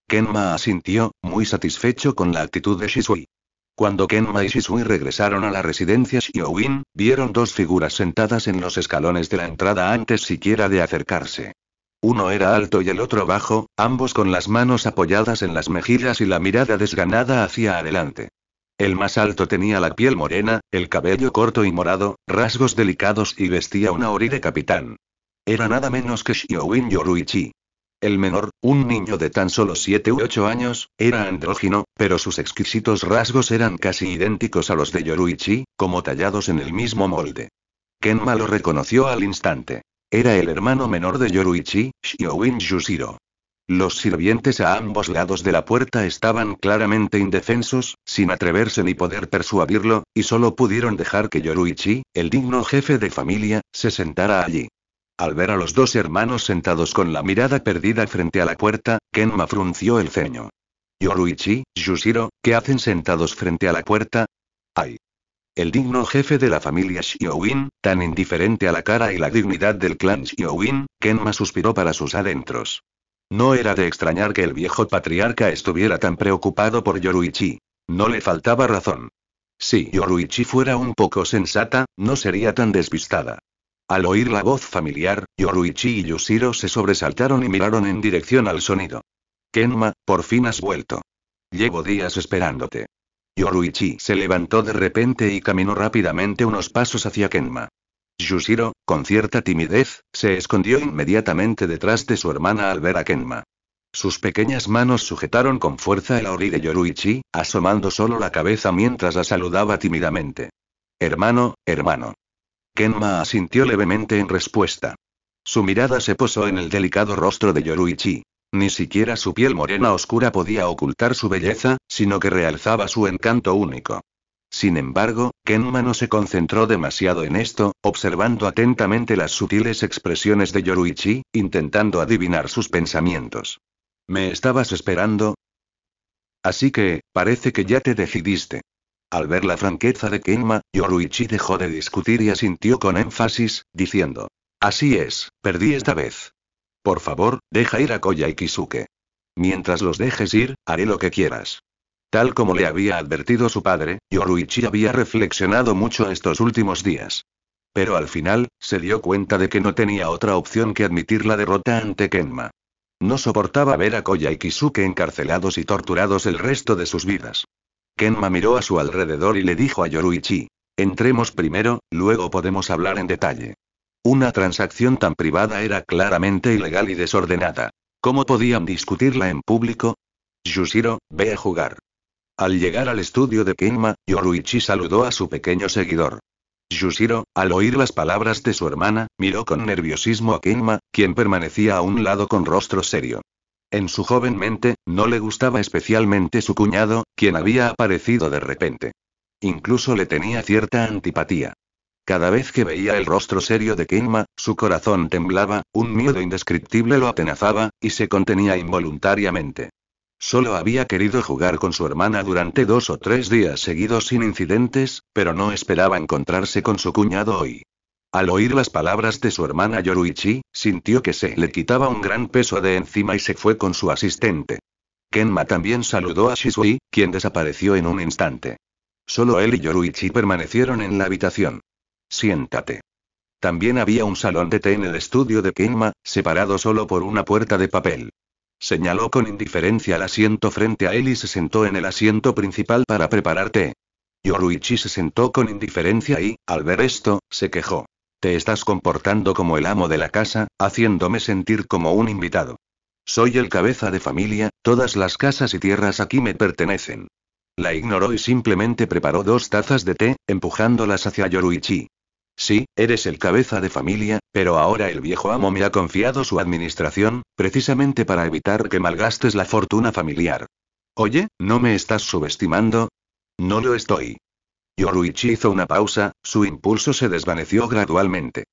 Kenma asintió, muy satisfecho con la actitud de Shisui. Cuando Kenma y Shisui regresaron a la residencia Shiowin, vieron dos figuras sentadas en los escalones de la entrada antes siquiera de acercarse. Uno era alto y el otro bajo, ambos con las manos apoyadas en las mejillas y la mirada desganada hacia adelante. El más alto tenía la piel morena, el cabello corto y morado, rasgos delicados y vestía una ori de capitán. Era nada menos que Shiowin Yoruichi. El menor, un niño de tan solo 7 u 8 años, era andrógino, pero sus exquisitos rasgos eran casi idénticos a los de Yoruichi, como tallados en el mismo molde. Kenma lo reconoció al instante. Era el hermano menor de Yoruichi, Shiowin Yushiro. Los sirvientes a ambos lados de la puerta estaban claramente indefensos, sin atreverse ni poder persuadirlo, y solo pudieron dejar que Yoruichi, el digno jefe de familia, se sentara allí. Al ver a los dos hermanos sentados con la mirada perdida frente a la puerta, Kenma frunció el ceño. Yoruichi, Yushiro, ¿qué hacen sentados frente a la puerta? ¡Ay! El digno jefe de la familia Shiowin, tan indiferente a la cara y la dignidad del clan Shiowin, Kenma suspiró para sus adentros. No era de extrañar que el viejo patriarca estuviera tan preocupado por Yoruichi. No le faltaba razón. Si Yoruichi fuera un poco sensata, no sería tan despistada. Al oír la voz familiar, Yoruichi y Yushiro se sobresaltaron y miraron en dirección al sonido. Kenma, por fin has vuelto. Llevo días esperándote. Yoruichi se levantó de repente y caminó rápidamente unos pasos hacia Kenma. Yushiro, con cierta timidez, se escondió inmediatamente detrás de su hermana al ver a Kenma. Sus pequeñas manos sujetaron con fuerza el ori de Yoruichi, asomando solo la cabeza mientras la saludaba tímidamente. Hermano, hermano. Kenma asintió levemente en respuesta. Su mirada se posó en el delicado rostro de Yoruichi. Ni siquiera su piel morena oscura podía ocultar su belleza, sino que realzaba su encanto único. Sin embargo, Kenma no se concentró demasiado en esto, observando atentamente las sutiles expresiones de Yoruichi, intentando adivinar sus pensamientos. ¿Me estabas esperando? Así que, parece que ya te decidiste. Al ver la franqueza de Kenma, Yoruichi dejó de discutir y asintió con énfasis, diciendo: así es, perdí esta vez. Por favor, deja ir a Koya y Kisuke. Mientras los dejes ir, haré lo que quieras. Tal como le había advertido su padre, Yoruichi había reflexionado mucho estos últimos días. Pero al final, se dio cuenta de que no tenía otra opción que admitir la derrota ante Kenma. No soportaba ver a Koya y Kisuke encarcelados y torturados el resto de sus vidas. Kenma miró a su alrededor y le dijo a Yoruichi: entremos primero, luego podemos hablar en detalle. Una transacción tan privada era claramente ilegal y desordenada. ¿Cómo podían discutirla en público? Yushiro, ve a jugar. Al llegar al estudio de Kenma, Yoruichi saludó a su pequeño seguidor. Yushiro, al oír las palabras de su hermana, miró con nerviosismo a Kenma, quien permanecía a un lado con rostro serio. En su joven mente, no le gustaba especialmente su cuñado, quien había aparecido de repente. Incluso le tenía cierta antipatía. Cada vez que veía el rostro serio de Kenma, su corazón temblaba, un miedo indescriptible lo atenazaba, y se contenía involuntariamente. Solo había querido jugar con su hermana durante 2 o 3 días seguidos sin incidentes, pero no esperaba encontrarse con su cuñado hoy. Al oír las palabras de su hermana Yoruichi, sintió que se le quitaba un gran peso de encima y se fue con su asistente. Kenma también saludó a Shisui, quien desapareció en un instante. Solo él y Yoruichi permanecieron en la habitación. Siéntate. También había un salón de té en el estudio de Kenma, separado solo por una puerta de papel. Señaló con indiferencia al asiento frente a él y se sentó en el asiento principal para preparar té. Yoruichi se sentó con indiferencia y, al ver esto, se quejó. Te estás comportando como el amo de la casa, haciéndome sentir como un invitado. Soy el cabeza de familia, todas las casas y tierras aquí me pertenecen. La ignoró y simplemente preparó 2 tazas de té, empujándolas hacia Yoruichi. Sí, eres el cabeza de familia, pero ahora el viejo amo me ha confiado su administración, precisamente para evitar que malgastes la fortuna familiar. Oye, ¿no me estás subestimando? No lo estoy. Yoruichi hizo una pausa, su impulso se desvaneció gradualmente.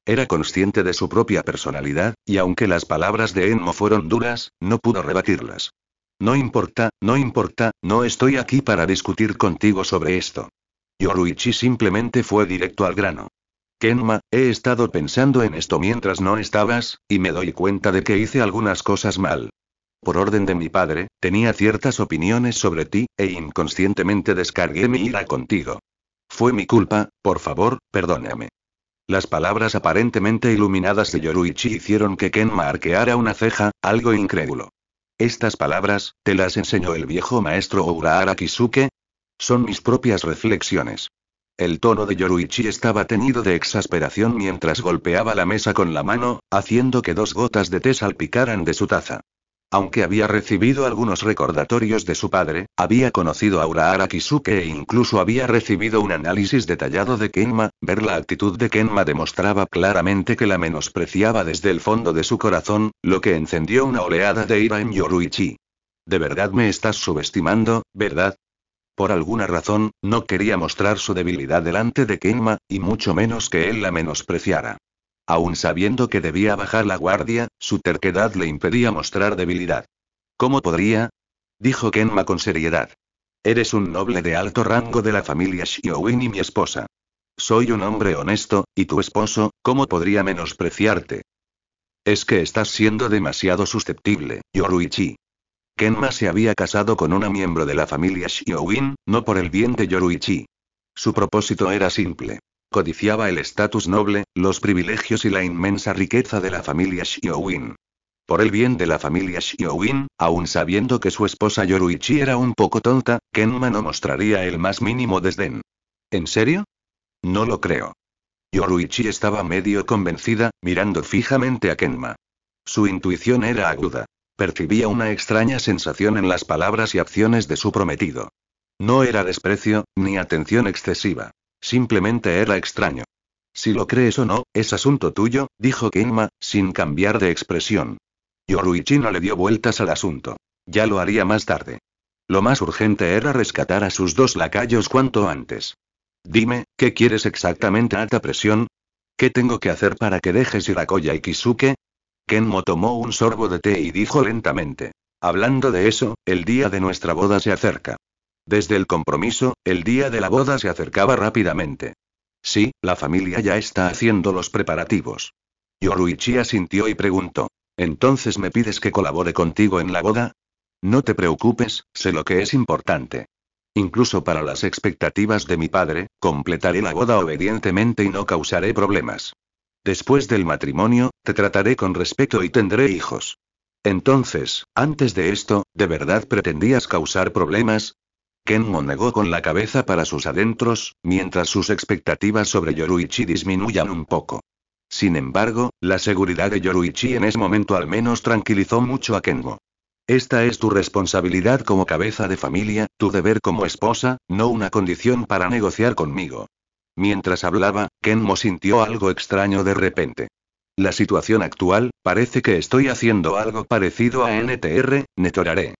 Era consciente de su propia personalidad, y aunque las palabras de Enmo fueron duras, no pudo rebatirlas. No importa, no estoy aquí para discutir contigo sobre esto. Yoruichi simplemente fue directo al grano. Kenma, he estado pensando en esto mientras no estabas, y me doy cuenta de que hice algunas cosas mal. Por orden de mi padre, tenía ciertas opiniones sobre ti, e inconscientemente descargué mi ira contigo. Fue mi culpa, por favor, perdóname. Las palabras aparentemente iluminadas de Yoruichi hicieron que Kenma arqueara una ceja, algo incrédulo. Estas palabras, ¿te las enseñó el viejo maestro Urahara Kisuke? Son mis propias reflexiones. El tono de Yoruichi estaba teñido de exasperación mientras golpeaba la mesa con la mano, haciendo que 2 gotas de té salpicaran de su taza. Aunque había recibido algunos recordatorios de su padre, había conocido a Urahara Kisuke e incluso había recibido un análisis detallado de Kenma, ver la actitud de Kenma demostraba claramente que la menospreciaba desde el fondo de su corazón, lo que encendió una oleada de ira en Yoruichi. ¿De verdad me estás subestimando, verdad? Por alguna razón, no quería mostrar su debilidad delante de Kenma, y mucho menos que él la menospreciara. Aun sabiendo que debía bajar la guardia, su terquedad le impedía mostrar debilidad. ¿Cómo podría? Dijo Kenma con seriedad. Eres un noble de alto rango de la familia Shiowin y mi esposa. Soy un hombre honesto, y tu esposo, ¿cómo podría menospreciarte? Es que estás siendo demasiado susceptible, Yoruichi. Kenma se había casado con una miembro de la familia Shiowin, no por el bien de Yoruichi. Su propósito era simple. Codiciaba el estatus noble, los privilegios y la inmensa riqueza de la familia Shiowin. Por el bien de la familia Shiowin, aun sabiendo que su esposa Yoruichi era un poco tonta, Kenma no mostraría el más mínimo desdén. ¿En serio? No lo creo. Yoruichi estaba medio convencida, mirando fijamente a Kenma. Su intuición era aguda. Percibía una extraña sensación en las palabras y acciones de su prometido. No era desprecio, ni atención excesiva. Simplemente era extraño. Si lo crees o no, es asunto tuyo, dijo Kenma, sin cambiar de expresión. Yoruichi no le dio vueltas al asunto. Ya lo haría más tarde. Lo más urgente era rescatar a sus 2 lacayos cuanto antes. Dime, ¿qué quieres exactamente, alta presión? ¿Qué tengo que hacer para que dejes ir a Koya y Kisuke? Kenmo tomó un sorbo de té y dijo lentamente. Hablando de eso, el día de nuestra boda se acerca. Desde el compromiso, el día de la boda se acercaba rápidamente. Sí, la familia ya está haciendo los preparativos. Yoruichi asintió y preguntó. ¿Entonces me pides que colabore contigo en la boda? No te preocupes, sé lo que es importante. Incluso para las expectativas de mi padre, completaré la boda obedientemente y no causaré problemas. Después del matrimonio, te trataré con respeto y tendré hijos. Entonces, antes de esto, ¿de verdad pretendías causar problemas? Kenmo negó con la cabeza para sus adentros, mientras sus expectativas sobre Yoruichi disminuían un poco. Sin embargo, la seguridad de Yoruichi en ese momento al menos tranquilizó mucho a Kenmo. Esta es tu responsabilidad como cabeza de familia, tu deber como esposa, no una condición para negociar conmigo. Mientras hablaba, Kenmo sintió algo extraño de repente. La situación actual, parece que estoy haciendo algo parecido a NTR, Netorare.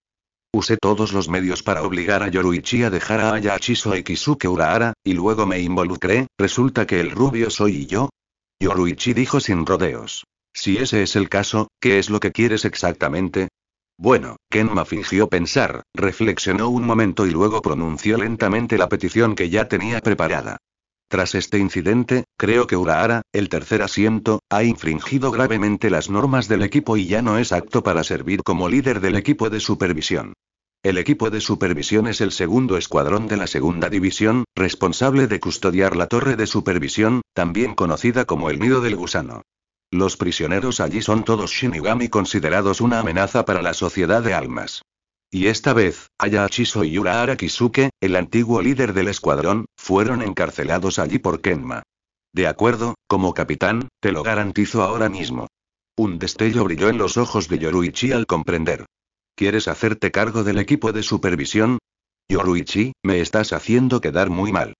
Usé todos los medios para obligar a Yoruichi a dejar a Aya Achiso y Kisuke Urahara, y luego me involucré, resulta que el rubio soy yo. Yoruichi dijo sin rodeos. Si ese es el caso, ¿qué es lo que quieres exactamente? Bueno, Kenma fingió pensar, reflexionó un momento y luego pronunció lentamente la petición que ya tenía preparada. Tras este incidente, creo que Urahara, el tercer asiento, ha infringido gravemente las normas del equipo y ya no es apto para servir como líder del equipo de supervisión. El equipo de supervisión es el segundo escuadrón de la segunda división, responsable de custodiar la torre de supervisión, también conocida como el nido del gusano. Los prisioneros allí son todos Shinigami considerados una amenaza para la sociedad de almas. Y esta vez, Aya Achiso y Urahara Kisuke, el antiguo líder del escuadrón, fueron encarcelados allí por Kenma. De acuerdo, como capitán, te lo garantizo ahora mismo. Un destello brilló en los ojos de Yoruichi al comprender. ¿Quieres hacerte cargo del equipo de supervisión? Yoruichi, me estás haciendo quedar muy mal.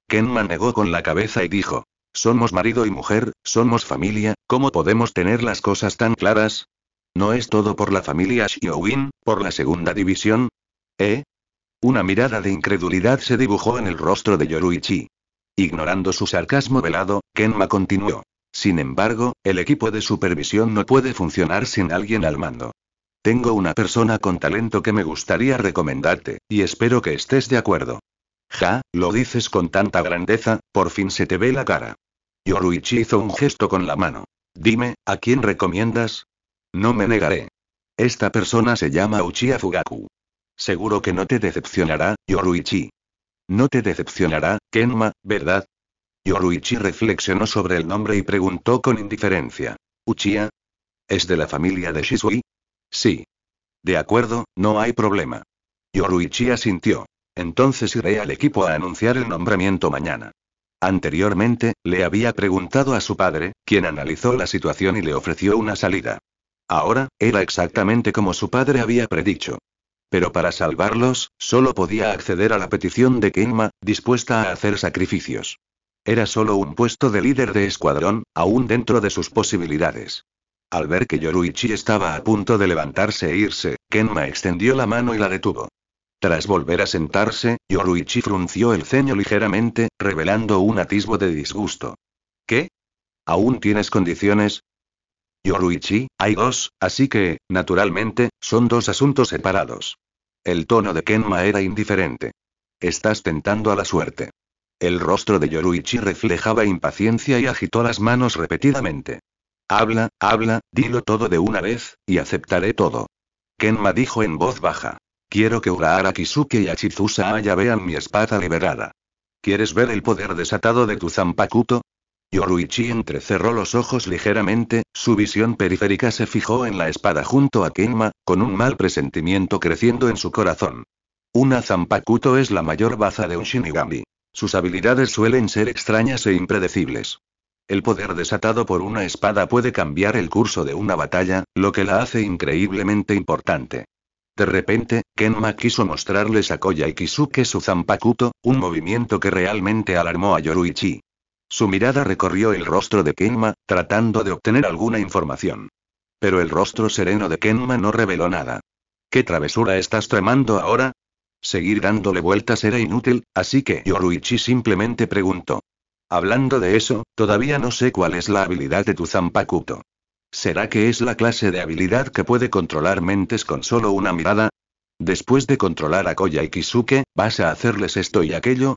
Kenma negó con la cabeza y dijo. Somos marido y mujer, somos familia, ¿cómo podemos tener las cosas tan claras? ¿No es todo por la familia Shiowin, por la segunda división? ¿Eh? Una mirada de incredulidad se dibujó en el rostro de Yoruichi. Ignorando su sarcasmo velado, Kenma continuó. Sin embargo, el equipo de supervisión no puede funcionar sin alguien al mando. Tengo una persona con talento que me gustaría recomendarte, y espero que estés de acuerdo. Ja, lo dices con tanta grandeza, por fin se te ve la cara. Yoruichi hizo un gesto con la mano. Dime, ¿a quién recomiendas? No me negaré. Esta persona se llama Uchiha Fugaku. Seguro que no te decepcionará, Yoruichi. No te decepcionará, Kenma, ¿verdad? Yoruichi reflexionó sobre el nombre y preguntó con indiferencia. ¿Uchiha? ¿Es de la familia de Shisui? Sí. De acuerdo, no hay problema. Yoruichi asintió. Entonces iré al equipo a anunciar el nombramiento mañana. Anteriormente, le había preguntado a su padre, quien analizó la situación y le ofreció una salida. Ahora, era exactamente como su padre había predicho. Pero para salvarlos, solo podía acceder a la petición de Kenma, dispuesta a hacer sacrificios. Era solo un puesto de líder de escuadrón, aún dentro de sus posibilidades. Al ver que Yoruichi estaba a punto de levantarse e irse, Kenma extendió la mano y la detuvo. Tras volver a sentarse, Yoruichi frunció el ceño ligeramente, revelando un atisbo de disgusto. ¿Qué? ¿Aún tienes condiciones? Yoruichi, hay dos, así que, naturalmente, son dos asuntos separados. El tono de Kenma era indiferente. Estás tentando a la suerte. El rostro de Yoruichi reflejaba impaciencia y agitó las manos repetidamente. Habla, dilo todo de una vez, y aceptaré todo. Kenma dijo en voz baja. Quiero que Urahara Kisuke y Achizusa Aya vean mi espada liberada. ¿Quieres ver el poder desatado de tu Zanpakuto? Yoruichi entrecerró los ojos ligeramente, su visión periférica se fijó en la espada junto a Kenma, con un mal presentimiento creciendo en su corazón. Una Zanpakuto es la mayor baza de un Shinigami. Sus habilidades suelen ser extrañas e impredecibles. El poder desatado por una espada puede cambiar el curso de una batalla, lo que la hace increíblemente importante. De repente, Kenma quiso mostrarles a Koya y Kisuke su Zanpakuto, un movimiento que realmente alarmó a Yoruichi. Su mirada recorrió el rostro de Kenma, tratando de obtener alguna información. Pero el rostro sereno de Kenma no reveló nada. ¿Qué travesura estás tramando ahora? Seguir dándole vueltas era inútil, así que Yoruichi simplemente preguntó. Hablando de eso, todavía no sé cuál es la habilidad de tu Zanpakuto. ¿Será que es la clase de habilidad que puede controlar mentes con solo una mirada? Después de controlar a Koya y Kisuke, ¿vas a hacerles esto y aquello?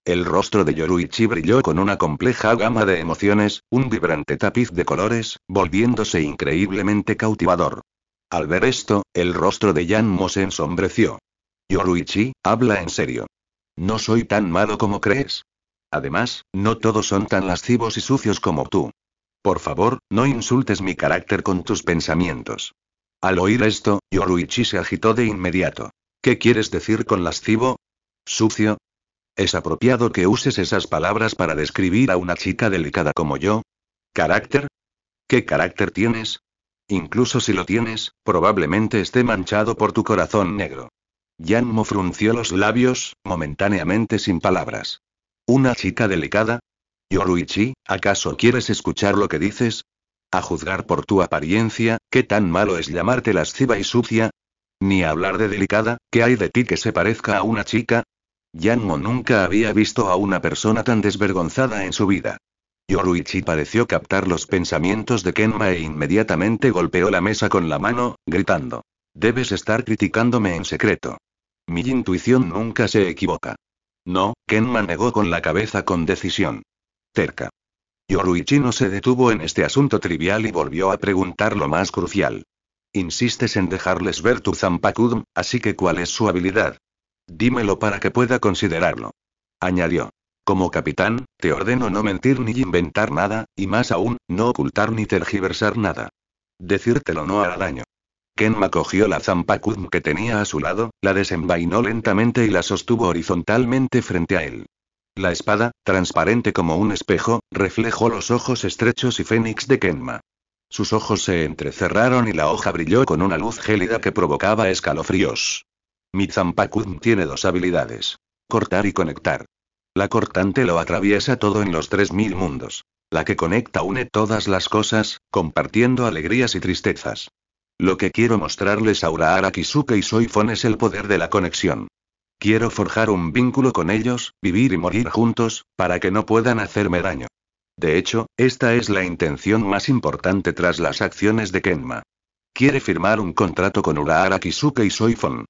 El rostro de Yoruichi brilló con una compleja gama de emociones, un vibrante tapiz de colores, volviéndose increíblemente cautivador. Al ver esto, el rostro de Yanmo se ensombreció. Yoruichi, habla en serio. No soy tan malo como crees. Además, no todos son tan lascivos y sucios como tú. Por favor, no insultes mi carácter con tus pensamientos. Al oír esto, Yoruichi se agitó de inmediato. ¿Qué quieres decir con lascivo? ¿Sucio? ¿Es apropiado que uses esas palabras para describir a una chica delicada como yo? ¿Carácter? ¿Qué carácter tienes? Incluso si lo tienes, probablemente esté manchado por tu corazón negro. Yanmo frunció los labios, momentáneamente sin palabras. ¿Una chica delicada? Yoruichi, ¿acaso quieres escuchar lo que dices? A juzgar por tu apariencia, ¿qué tan malo es llamarte lasciva y sucia? Ni hablar de delicada, ¿qué hay de ti que se parezca a una chica? Yanmo nunca había visto a una persona tan desvergonzada en su vida. Yoruichi pareció captar los pensamientos de Kenma e inmediatamente golpeó la mesa con la mano, gritando. Debes estar criticándome en secreto. Mi intuición nunca se equivoca. No, Kenma negó con la cabeza con decisión. Terca. Yoruichi no se detuvo en este asunto trivial y volvió a preguntar lo más crucial. Insistes en dejarles ver tu Zanpakudo, así que ¿cuál es su habilidad? Dímelo para que pueda considerarlo. Añadió. Como capitán, te ordeno no mentir ni inventar nada, y más aún, no ocultar ni tergiversar nada. Decírtelo no hará daño. Kenma cogió la Zanpakudo que tenía a su lado, la desenvainó lentamente y la sostuvo horizontalmente frente a él. La espada, transparente como un espejo, reflejó los ojos estrechos y fénix de Kenma. Sus ojos se entrecerraron y la hoja brilló con una luz gélida que provocaba escalofríos. Mi Zanpakudo tiene dos habilidades. Cortar y conectar. La cortante lo atraviesa todo en los 3000 mundos. La que conecta une todas las cosas, compartiendo alegrías y tristezas. Lo que quiero mostrarles a Urahara Kisuke y Soifon es el poder de la conexión. Quiero forjar un vínculo con ellos, vivir y morir juntos, para que no puedan hacerme daño. De hecho, esta es la intención más importante tras las acciones de Kenma. Quiere firmar un contrato con Urahara Kisuke y Soifon.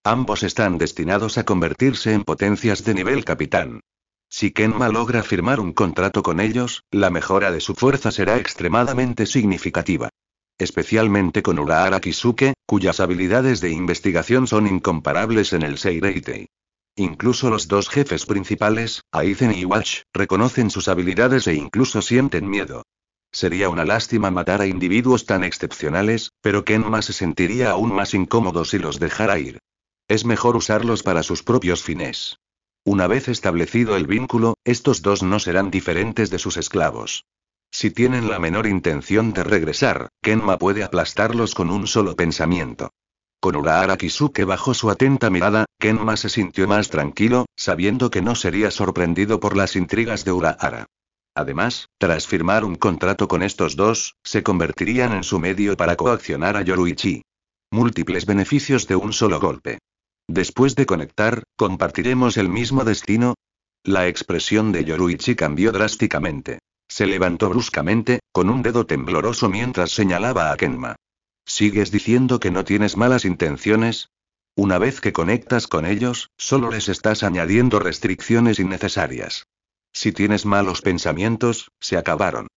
Ambos están destinados a convertirse en potencias de nivel capitán. Si Kenma logra firmar un contrato con ellos, la mejora de su fuerza será extremadamente significativa. Especialmente con Urahara Kisuke, cuyas habilidades de investigación son incomparables en el Seireitei. Incluso los dos jefes principales, Aizen y Watch, reconocen sus habilidades e incluso sienten miedo. Sería una lástima matar a individuos tan excepcionales, pero Kenma se sentiría aún más incómodo si los dejara ir. Es mejor usarlos para sus propios fines. Una vez establecido el vínculo, estos dos no serán diferentes de sus esclavos. Si tienen la menor intención de regresar, Kenma puede aplastarlos con un solo pensamiento. Con Urahara Kisuke bajo su atenta mirada, Kenma se sintió más tranquilo, sabiendo que no sería sorprendido por las intrigas de Urahara. Además, tras firmar un contrato con estos dos, se convertirían en su medio para coaccionar a Yoruichi. Múltiples beneficios de un solo golpe. Después de conectar, ¿compartiremos el mismo destino? La expresión de Yoruichi cambió drásticamente. Se levantó bruscamente, con un dedo tembloroso mientras señalaba a Kenma. ¿Sigues diciendo que no tienes malas intenciones? Una vez que conectas con ellos, solo les estás añadiendo restricciones innecesarias. Si tienes malos pensamientos, se acabaron.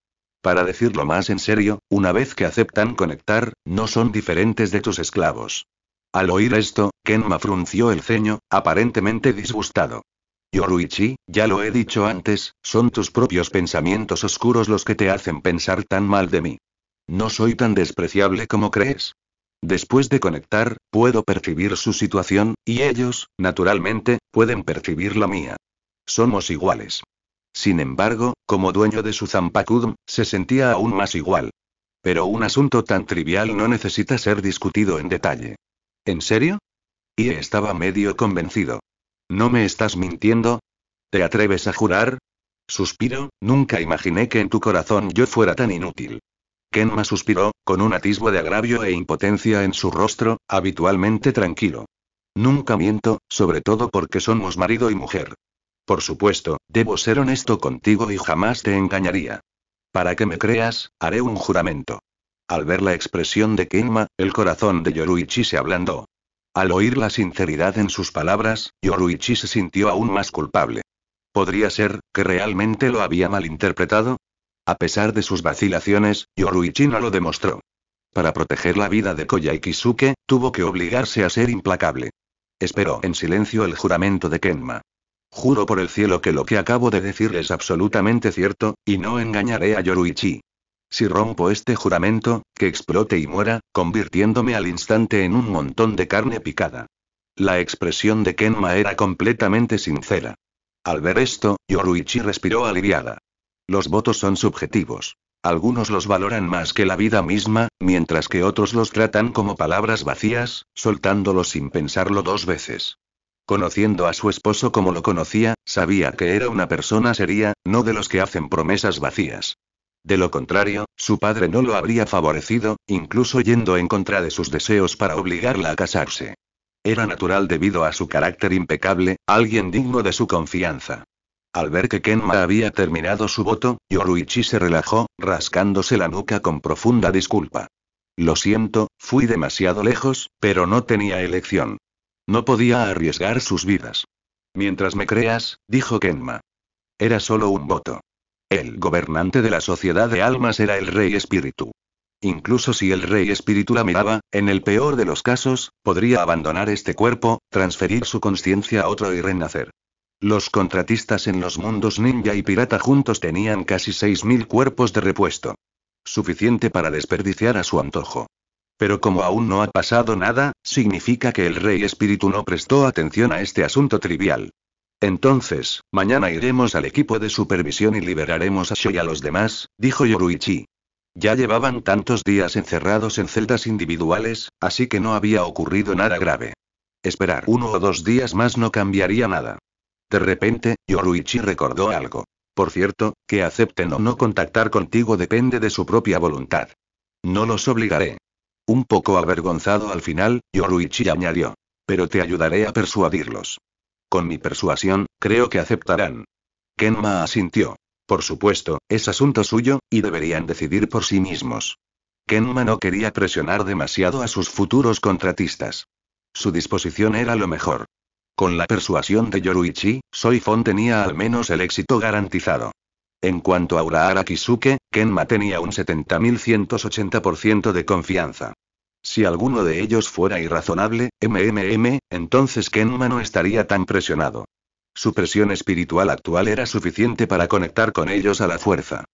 Para decirlo más en serio, una vez que aceptan conectar, no son diferentes de tus esclavos. Al oír esto, Kenma frunció el ceño, aparentemente disgustado. Yoruichi, ya lo he dicho antes, son tus propios pensamientos oscuros los que te hacen pensar tan mal de mí. No soy tan despreciable como crees. Después de conectar, puedo percibir su situación, y ellos, naturalmente, pueden percibir la mía. Somos iguales. Sin embargo, como dueño de su Zanpakudo, se sentía aún más igual. Pero un asunto tan trivial no necesita ser discutido en detalle. ¿En serio? Y estaba medio convencido. ¿No me estás mintiendo? ¿Te atreves a jurar? Suspiro, nunca imaginé que en tu corazón yo fuera tan inútil. Kenma suspiró, con un atisbo de agravio e impotencia en su rostro, habitualmente tranquilo. Nunca miento, sobre todo porque somos marido y mujer. Por supuesto, debo ser honesto contigo y jamás te engañaría. Para que me creas, haré un juramento. Al ver la expresión de Kenma, el corazón de Yoruichi se ablandó. Al oír la sinceridad en sus palabras, Yoruichi se sintió aún más culpable. ¿Podría ser que realmente lo había malinterpretado? A pesar de sus vacilaciones, Yoruichi no lo demostró. Para proteger la vida de Koya y Kisuke, tuvo que obligarse a ser implacable. Esperó en silencio el juramento de Kenma. Juro por el cielo que lo que acabo de decir es absolutamente cierto, y no engañaré a Yoruichi. Si rompo este juramento, que explote y muera, convirtiéndome al instante en un montón de carne picada. La expresión de Kenma era completamente sincera. Al ver esto, Yoruichi respiró aliviada. Los votos son subjetivos. Algunos los valoran más que la vida misma, mientras que otros los tratan como palabras vacías, soltándolos sin pensarlo dos veces. Conociendo a su esposo como lo conocía, sabía que era una persona seria, no de los que hacen promesas vacías. De lo contrario, su padre no lo habría favorecido, incluso yendo en contra de sus deseos para obligarla a casarse. Era natural debido a su carácter impecable, alguien digno de su confianza. Al ver que Kenma había terminado su voto, Yoruichi se relajó, rascándose la nuca con profunda disculpa. Lo siento, fui demasiado lejos, pero no tenía elección. No podía arriesgar sus vidas. Mientras me creas, dijo Kenma. Era solo un voto. El gobernante de la sociedad de almas era el Rey Espíritu. Incluso si el Rey Espíritu la miraba, en el peor de los casos, podría abandonar este cuerpo, transferir su conciencia a otro y renacer. Los contratistas en los mundos ninja y pirata juntos tenían casi 6.000 cuerpos de repuesto. Suficiente para desperdiciar a su antojo. Pero como aún no ha pasado nada, significa que el Rey Espíritu no prestó atención a este asunto trivial. Entonces, mañana iremos al equipo de supervisión y liberaremos a Sho y a los demás, dijo Yoruichi. Ya llevaban tantos días encerrados en celdas individuales, así que no había ocurrido nada grave. Esperar 1 o 2 días más no cambiaría nada. De repente, Yoruichi recordó algo. Por cierto, que acepten o no contactar contigo depende de su propia voluntad. No los obligaré. Un poco avergonzado al final, Yoruichi añadió. Pero te ayudaré a persuadirlos. Con mi persuasión, creo que aceptarán. Kenma asintió. Por supuesto, es asunto suyo, y deberían decidir por sí mismos. Kenma no quería presionar demasiado a sus futuros contratistas. Su disposición era lo mejor. Con la persuasión de Yoruichi, Soifon tenía al menos el éxito garantizado. En cuanto a Urahara Kisuke, Kenma tenía un 70.180% de confianza. Si alguno de ellos fuera irrazonable, entonces Kenma no estaría tan presionado. Su presión espiritual actual era suficiente para conectar con ellos a la fuerza.